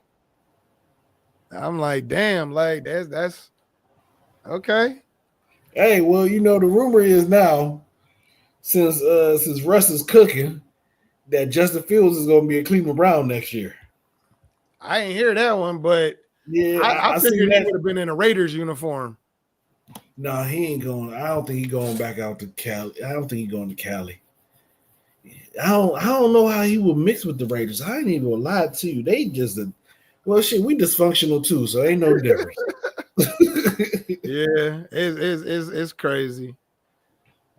I'm like, damn, like that's okay. Hey, well, the rumor is now, since Russ is cooking, that Justin Fields is going to be a Cleveland Brown next year. I ain't hear that one, but yeah, I figured he would have been in a Raiders uniform. No, he ain't going. I don't think he's going back out to Cali. I don't think he's going to Cali. I don't know how he will mix with the Raiders. I ain't even gonna lie to you. They just we dysfunctional too, so ain't no difference. Yeah, it's crazy.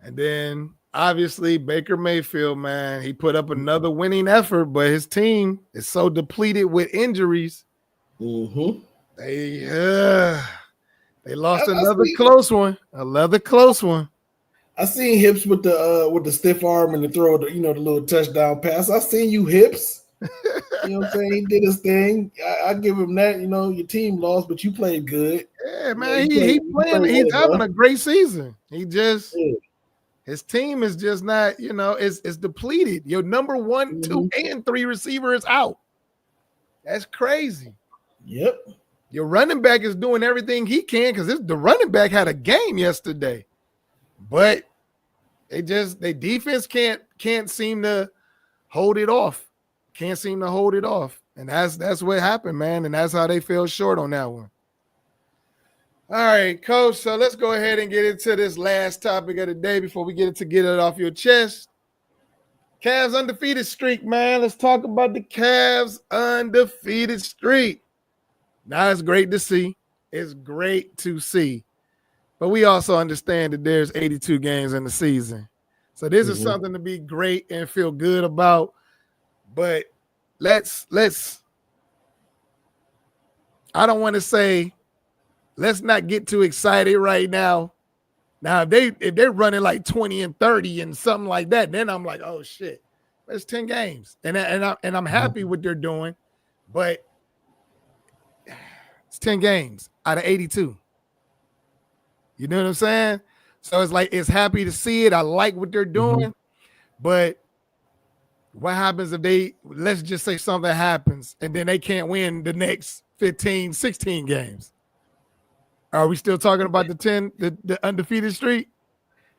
And then obviously, Baker Mayfield, man, he put up another winning effort, but his team is so depleted with injuries. Mm-hmm. They lost another close one. Another close one. I seen Hips with the stiff arm and the throw, the little touchdown pass. I seen you, Hips. You know what I'm saying? He did his thing. I give him that. Your team lost, but you played good. Yeah, man. He's having a great season. His team is just not, it's depleted. Your number 1, 2, and 3 receiver is out. That's crazy. Yep. Your running back is doing everything he can because the running back had a game yesterday, but they defense can't seem to hold it off. Can't seem to hold it off, and that's what happened, man. And that's how they fell short on that one. All right, Coach. So let's go ahead and get into this last topic of the day before we get it off your chest. Cavs undefeated streak, man. Let's talk about the Cavs undefeated streak. Now, it's great to see. It's great to see. But we also understand that there's 82 games in the season. So this is something to be great and feel good about. But let's I don't want to say let's not get too excited right now. Now, if they're running like 20 and 30 and something like that, then I'm like, oh shit, that's 10 games. And I'm happy with what they're doing, but it's 10 games out of 82. You know what I'm saying? So it's like, it's happy to see it. I like what they're doing, but what happens if let's just say something happens and then they can't win the next 15, 16 games? Are we still talking about the undefeated streak?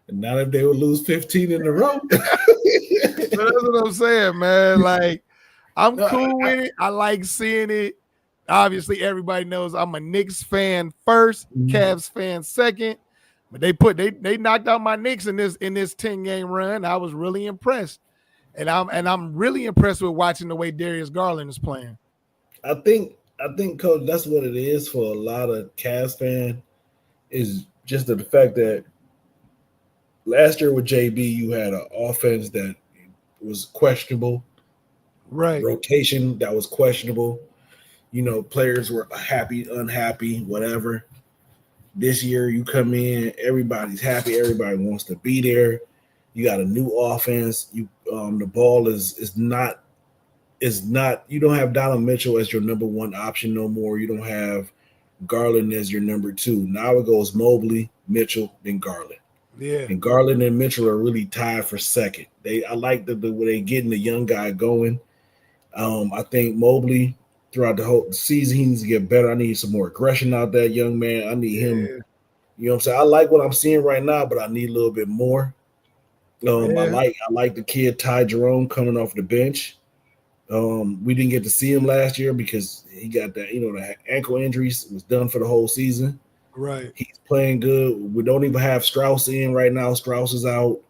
And not if they would lose 15 in a row. That's what I'm saying, man. Like, I'm cool with it. I like seeing it. Obviously, everybody knows I'm a Knicks fan first, Cavs fan second. But they knocked out my Knicks in this 10-game run. I was really impressed. And I'm really impressed with watching the way Darius Garland is playing. I think, Coach, that's what it is for a lot of Cavs fans, is just the fact that last year with JB, you had an offense that was questionable, right? Rotation that was questionable. Players were happy, unhappy, whatever. This year, you come in, everybody's happy, everybody wants to be there. You got a new offense. The ball is not. You don't have Donovan Mitchell as your number one option no more. You don't have Garland as your number two. Now it goes Mobley, Mitchell, then Garland. Yeah. And Garland and Mitchell are really tied for second. I like the way they getting the young guy going. I think Mobley throughout the whole season, he needs to get better. I need some more aggression out that young man. I need him. You know what I'm saying? I like what I'm seeing right now, but I need a little bit more. I like the kid Ty Jerome coming off the bench. We didn't get to see him last year because he got that, the ankle injuries was done for the whole season. Right. He's playing good. We don't even have Strauss in right now. Strauss is out.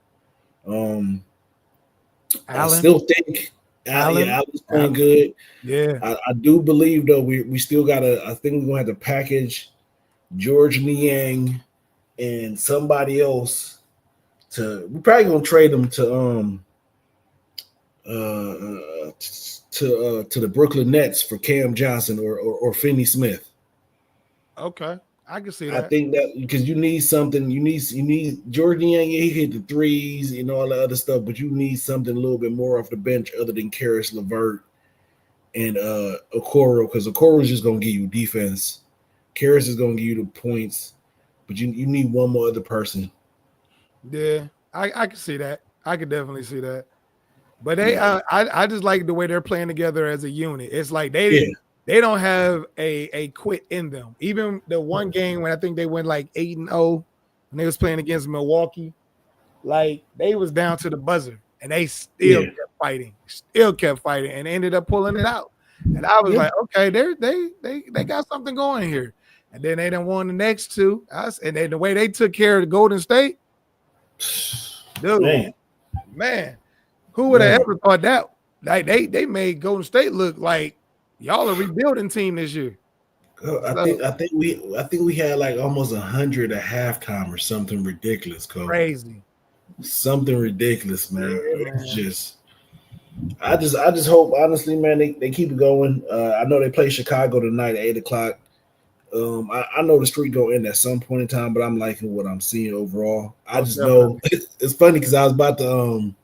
I still think Allen's playing good. Yeah. I do believe though we still gotta. I think we're gonna have to package George Niang and somebody else. We're probably gonna trade them to the Brooklyn Nets for Cam Johnson or Finney Smith. Okay, I can see that. I think that because you need something. You need George Niang. He hit the threes, all the other stuff, but you need something a little bit more off the bench other than Karis LeVert and Okoro, because Okoro is just gonna give you defense. Karis is gonna give you the points, but you need one more other person. Yeah, I can see that. I could definitely see that. But I just like the way they're playing together as a unit. It's like they don't have a quit in them. Even the one game when I think they went like 8-0 when they was playing against Milwaukee, like they was down to the buzzer and they still kept fighting, and ended up pulling it out. And I was like, okay, they got something going here. And then they done won the next two. And then the way they took care of the Golden State, dude, man. Who would have ever thought that? Like they made Golden State look like y'all a rebuilding team this year. I think we had like almost 100 at halftime or something ridiculous. Crazy. Something ridiculous, man. It's just I just hope, honestly, man, they keep it going. I know they play Chicago tonight at 8:00. I know the streak gonna end at some point in time, but I'm liking what I'm seeing overall. I just know it's funny because I was about to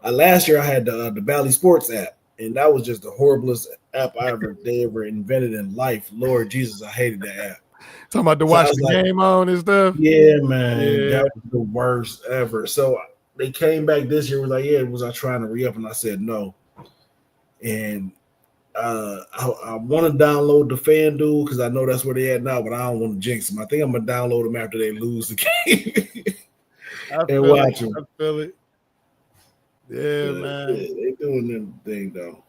last year I had the Bally Sports app, and that was just the horriblest app they ever invented in life. Lord Jesus, I hated that app. Talking about to watch the game on and stuff. Yeah, man, that was the worst ever. So they came back this year, was like, was I trying to re-up? And I said no. And I want to download the FanDuel because I know that's where they at now, but I don't want to jinx them. I think I'm gonna download them after they lose the game and watch them. I feel it. Yeah, man. They doing their thing though.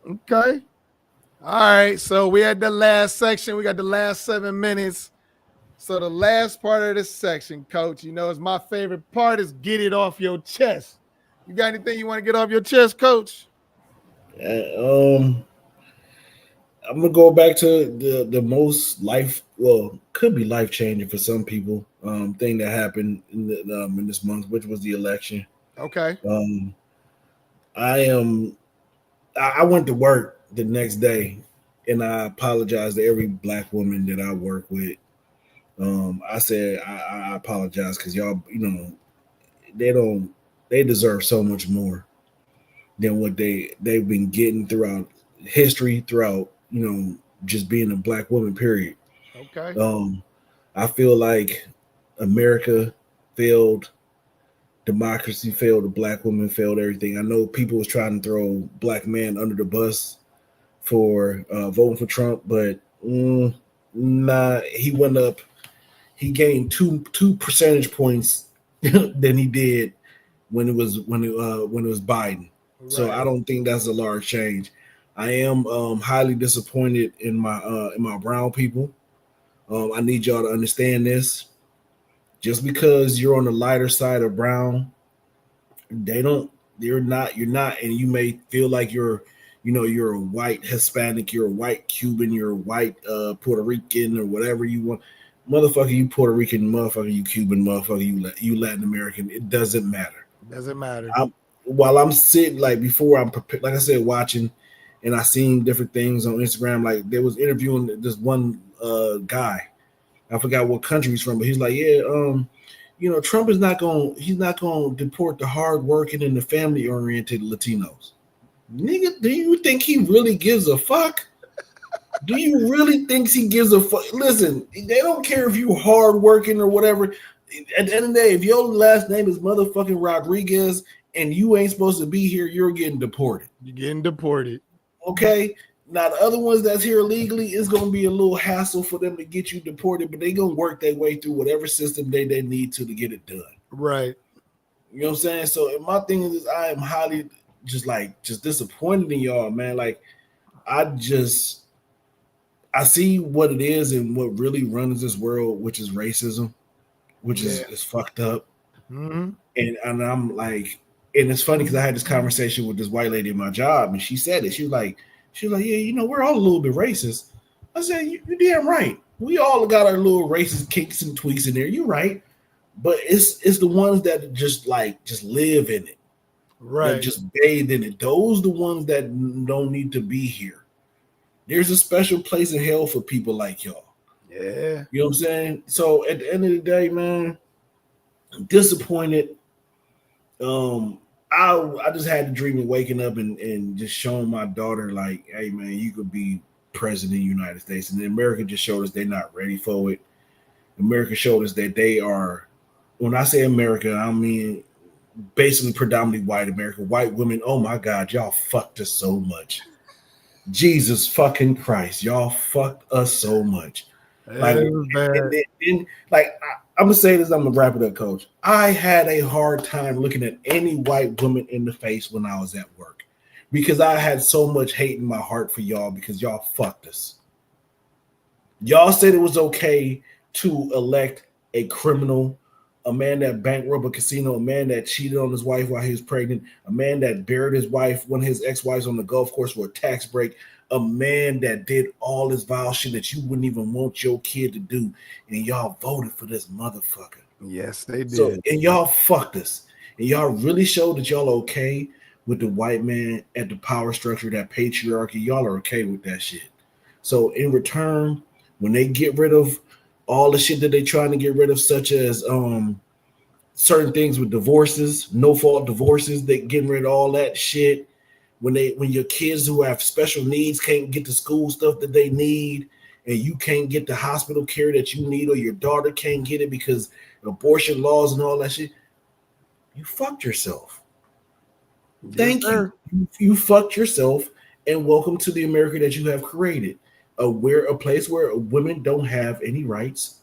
Okay. All right. So we had the last section. We got the last 7 minutes. So the last part of this section, Coach, is my favorite part, is get it off your chest. You got anything you want to get off your chest, Coach? I'm gonna go back to the most could be life changing for some people thing that happened in this month, which was the election. Okay. I went to work the next day, and I apologized to every black woman that I work with. I said I apologize because y'all, they deserve so much more than what they've been getting throughout history, throughout just being a black woman, period. Okay. I feel like America failed, democracy failed, the black woman failed, everything. I know people was trying to throw black man under the bus for voting for Trump, but nah, he went up. He gained two percentage points than he did when it was Biden. Right. So I don't think that's a large change. I am highly disappointed in my brown people. I need y'all to understand this. just because you're on the lighter side of brown, you're not, and you may feel like you're a white Hispanic, you're a white Cuban, you're a white Puerto Rican or whatever you want. Motherfucker, you Puerto Rican, motherfucker, you Cuban, motherfucker, you Latin American. It doesn't matter. Doesn't matter. While I'm sitting, like before I'm prepared, like I said, watching, and I seen different things on Instagram. Like they was interviewing this one guy. I forgot what country he's from, but he's like, yeah, Trump is he's not gonna deport the hardworking and the family oriented Latinos. Nigga, do you think he really gives a fuck? Do you really think he gives a fuck? Listen, they don't care if you hardworking or whatever. At the end of the day, if your last name is motherfucking Rodriguez and you ain't supposed to be here, you're getting deported. You're getting deported. Okay. Now the other ones that's here illegally, it's gonna be a little hassle for them to get you deported, but they gonna work their way through whatever system they need to get it done. Right. You know what I'm saying? So my thing is, I am highly just disappointed in y'all, man. Like I see what it is and what really runs this world, which is racism, which is fucked up. Mm-hmm. And I'm like, and it's funny because I had this conversation with this white lady at my job, and she said it. She was like, yeah, we're all a little bit racist. I said, you're damn right. We all got our little racist kinks and tweaks in there. You're right. But it's the ones that just live in it. Right. That just bathe in it. Those the ones that don't need to be here. There's a special place in hell for people like y'all. Yeah. You know what I'm saying? So at the end of the day, man, I'm disappointed. I just had the dream of waking up and just showing my daughter, like, hey, man, you could be president of the United States. And then America just showed us they're not ready for it. America showed us that they are, when I say America, I mean basically predominantly white America. White women, oh, my God, y'all fucked us so much. Jesus fucking Christ, y'all fucked us so much. Like, I'm gonna say this. I'm gonna wrap it up, Coach. I had a hard time looking at any white woman in the face when I was at work because I had so much hate in my heart for y'all because y'all fucked us. Y'all said it was okay to elect a criminal, a man that bankrupt a casino, a man that cheated on his wife while he was pregnant, a man that buried his wife, one of his ex-wives on the golf course for a tax break, a man that did all this vile shit that you wouldn't even want your kid to do, and y'all voted for this motherfucker. Yes, they did. So, and y'all fucked us. And y'all really showed that y'all okay with the white man at the power structure, that patriarchy. Y'all are okay with that shit. So in return, when they get rid of all the shit that they're trying to get rid of, such as certain things with divorces, no fault divorces, they getting rid of all that shit. When your kids who have special needs can't get the school stuff that they need, and you can't get the hospital care that you need, or your daughter can't get it because abortion laws and all that shit, you fucked yourself. Yes, Thank you. You fucked yourself, and welcome to the America that you have created. A place where women don't have any rights,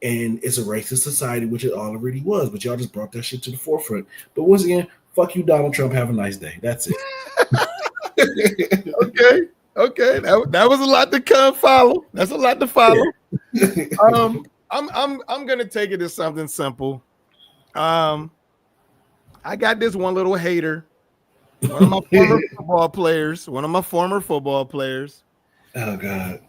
and it's a racist society, which it already was, but y'all just brought that shit to the forefront. But once again, fuck you, Donald Trump. Have a nice day. That's it. Okay. That was a lot to follow. That's a lot to follow. I'm gonna take it as something simple. I got this one little hater, one of my former football players. Oh God.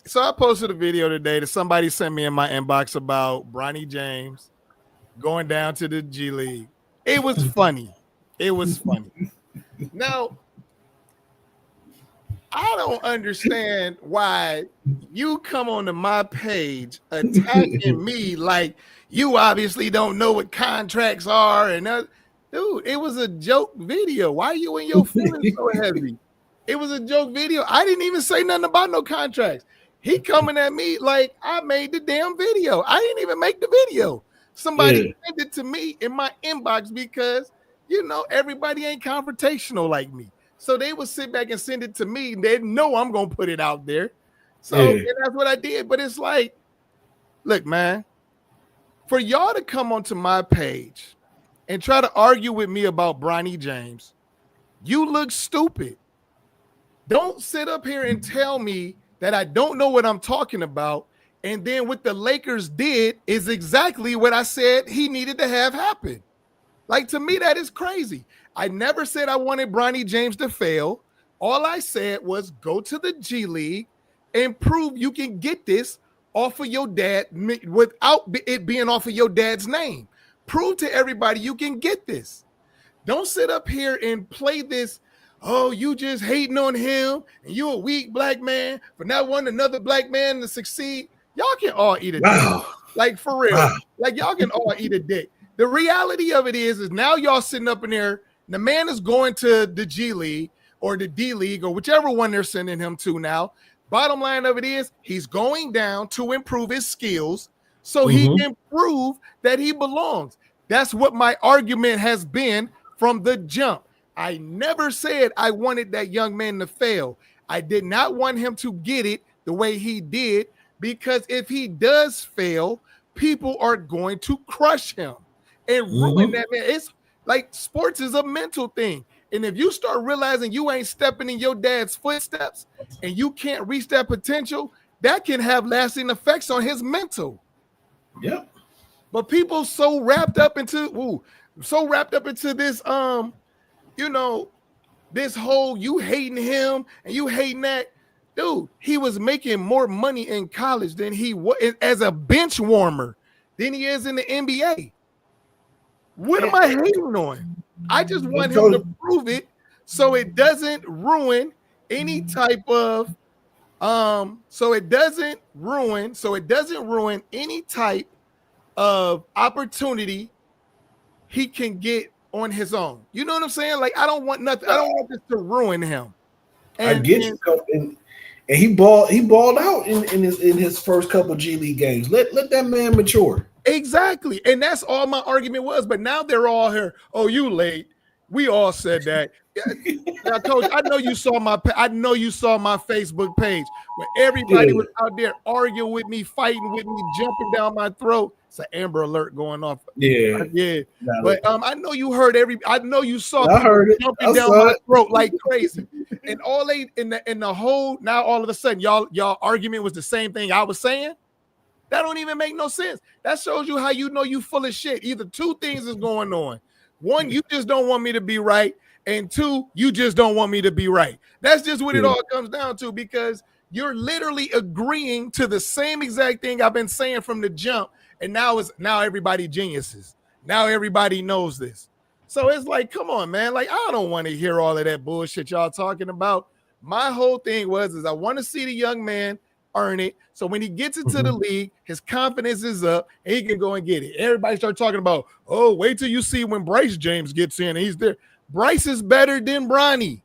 So I posted a video today that somebody sent me in my inbox about Bronny James going down to the G League. It was funny. Now, I don't understand why you come onto my page attacking me like you obviously don't know what contracts are. And dude, it was a joke video. Why are you in your feelings so heavy? It was a joke video. I didn't even say nothing about no contracts. He coming at me like I made the damn video. I didn't even make the video. Somebody sent it to me in my inbox because, everybody ain't confrontational like me. So they would sit back and send it to me. They know I'm going to put it out there. So and that's what I did. But it's like, look, man, for y'all to come onto my page and try to argue with me about Bronny James, you look stupid. Don't sit up here and tell me that I don't know what I'm talking about And then what the Lakers did is exactly what I said he needed to have happen. Like, to me, that is crazy. I never said I wanted Bronny James to fail. All I said was go to the G League and prove you can get this off of your dad without it being off of your dad's name. Prove to everybody you can get this. Don't sit up here and play this, oh, you just hating on him and you a weak black man for not wanting another black man to succeed. Y'all can all eat a dick. Like, for real. Wow. Like, y'all can all eat a dick. The reality of it is now y'all sitting up in there, the man is going to the G League or the D League or whichever one they're sending him to now. Bottom line of it is he's going down to improve his skills so he can prove that he belongs. That's what my argument has been from the jump. I never said I wanted that young man to fail. I did not want him to get it the way he did, because if he does fail, people are going to crush him and ruin that man. It's like sports is a mental thing. And if you start realizing you ain't stepping in your dad's footsteps and you can't reach that potential, that can have lasting effects on his mental. Yep. But people so wrapped up into this, this whole you hating him and you hating that. Dude, he was making more money in college than he was as a bench warmer than he is in the NBA. What am I hating on? I just want him to prove it so it doesn't ruin any type of any type of opportunity he can get on his own. You know what I'm saying? Like, I don't want nothing. I don't want this to ruin him. I get you. And he balled out in his first couple G League games. Let that man mature. Exactly. And that's all my argument was. But now they're all here. Oh, you late. We all said that. Now, Coach, I know you saw my Facebook page where everybody was out there arguing with me, fighting with me, jumping down my throat. It's an Amber Alert going off. Yeah. But I know you heard I know you saw I heard it. jumping down my throat like crazy. And all they in the whole, now all of a sudden y'all argument was the same thing I was saying. That don't even make no sense. That shows you how you know you full of shit. Either two things is going on. One, you just don't want me to be right. And two, you just don't want me to be right. That's just what it all comes down to, because you're literally agreeing to the same exact thing I've been saying from the jump. And now everybody geniuses. Now everybody knows this. So it's like, come on, man. Like, I don't want to hear all of that bullshit y'all talking about. My whole thing is I want to see the young man earn it. So when he gets into the league, his confidence is up and he can go and get it. Everybody start talking about, oh, wait till you see when Bryce James gets in and he's there. Bryce is better than Bronny.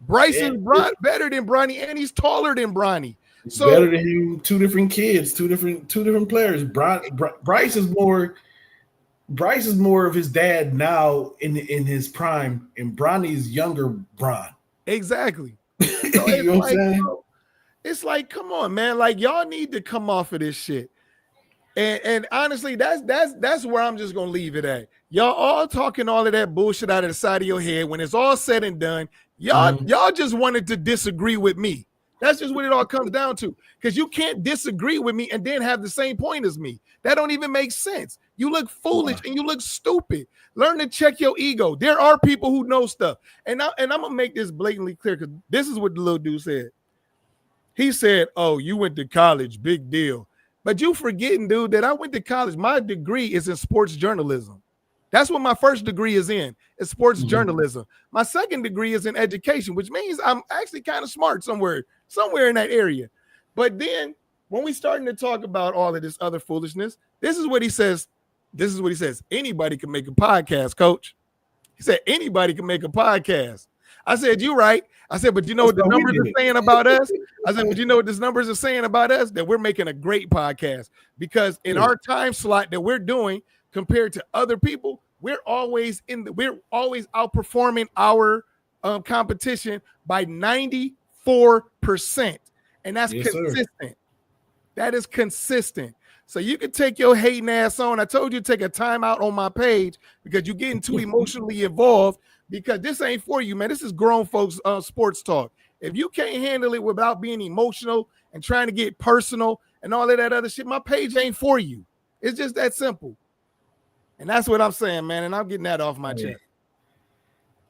Bryce is better than Bronny, and he's taller than Bronny. So better than you. Two different kids, two different players. Bryce is more of his dad now in his prime, and Bronny's younger Bron. Exactly. So you know what I'm saying? It's like, come on, man. Like, y'all need to come off of this shit. And honestly, that's where I'm just gonna leave it at. Y'all all talking all of that bullshit out of the side of your head. When it's all said and done, y'all just wanted to disagree with me. That's just what it all comes down to. Because you can't disagree with me and then have the same point as me. That don't even make sense. You look foolish and you look stupid. Learn to check your ego. There are people who know stuff. And I'm gonna make this blatantly clear, because this is what the little dude said. He said, oh, you went to college, big deal. But you forgetting, dude, that I went to college. My degree is in sports journalism. That's what my first degree is in. It's sports journalism. My second degree is in education, which means I'm actually kind of smart somewhere in that area. But then when we starting to talk about all of this other foolishness, this is what he says. Anybody can make a podcast, coach. He said, anybody can make a podcast. I said, you're right. I said, but you know what the numbers are saying about us? I said, but you know what these numbers are saying about us? That we're making a great podcast, because in our time slot that we're doing compared to other people, we're always outperforming our competition by 94%. And that's consistent. Sir. That is consistent. So you can take your hating ass on. I told you to take a timeout on my page because you're getting too emotionally involved, because this ain't for you, man. This is grown folks sports talk. If you can't handle it without being emotional and trying to get personal and all of that other shit, my page ain't for you. It's just that simple. And that's what I'm saying, man. And I'm getting that off my chest.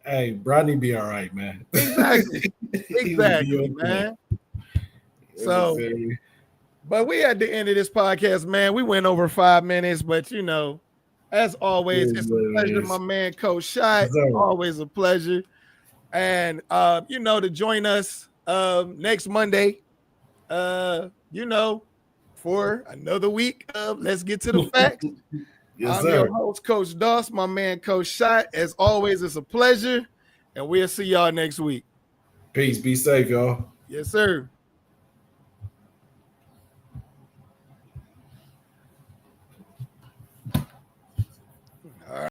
Hey, Bronny be all right, man. Exactly. Exactly, man. So, but we at the end of this podcast, man. We went over 5 minutes, but you know, as always, it's a pleasure, my man, Coach Shot. Always a pleasure. And you know, to join us next Monday, you know, for another week of Let's Get to the Facts. Yes, I'm your host, Coach Doss, my man, Coach Shot. As always, it's a pleasure, and we'll see y'all next week. Peace. Be safe, y'all. Yes, sir.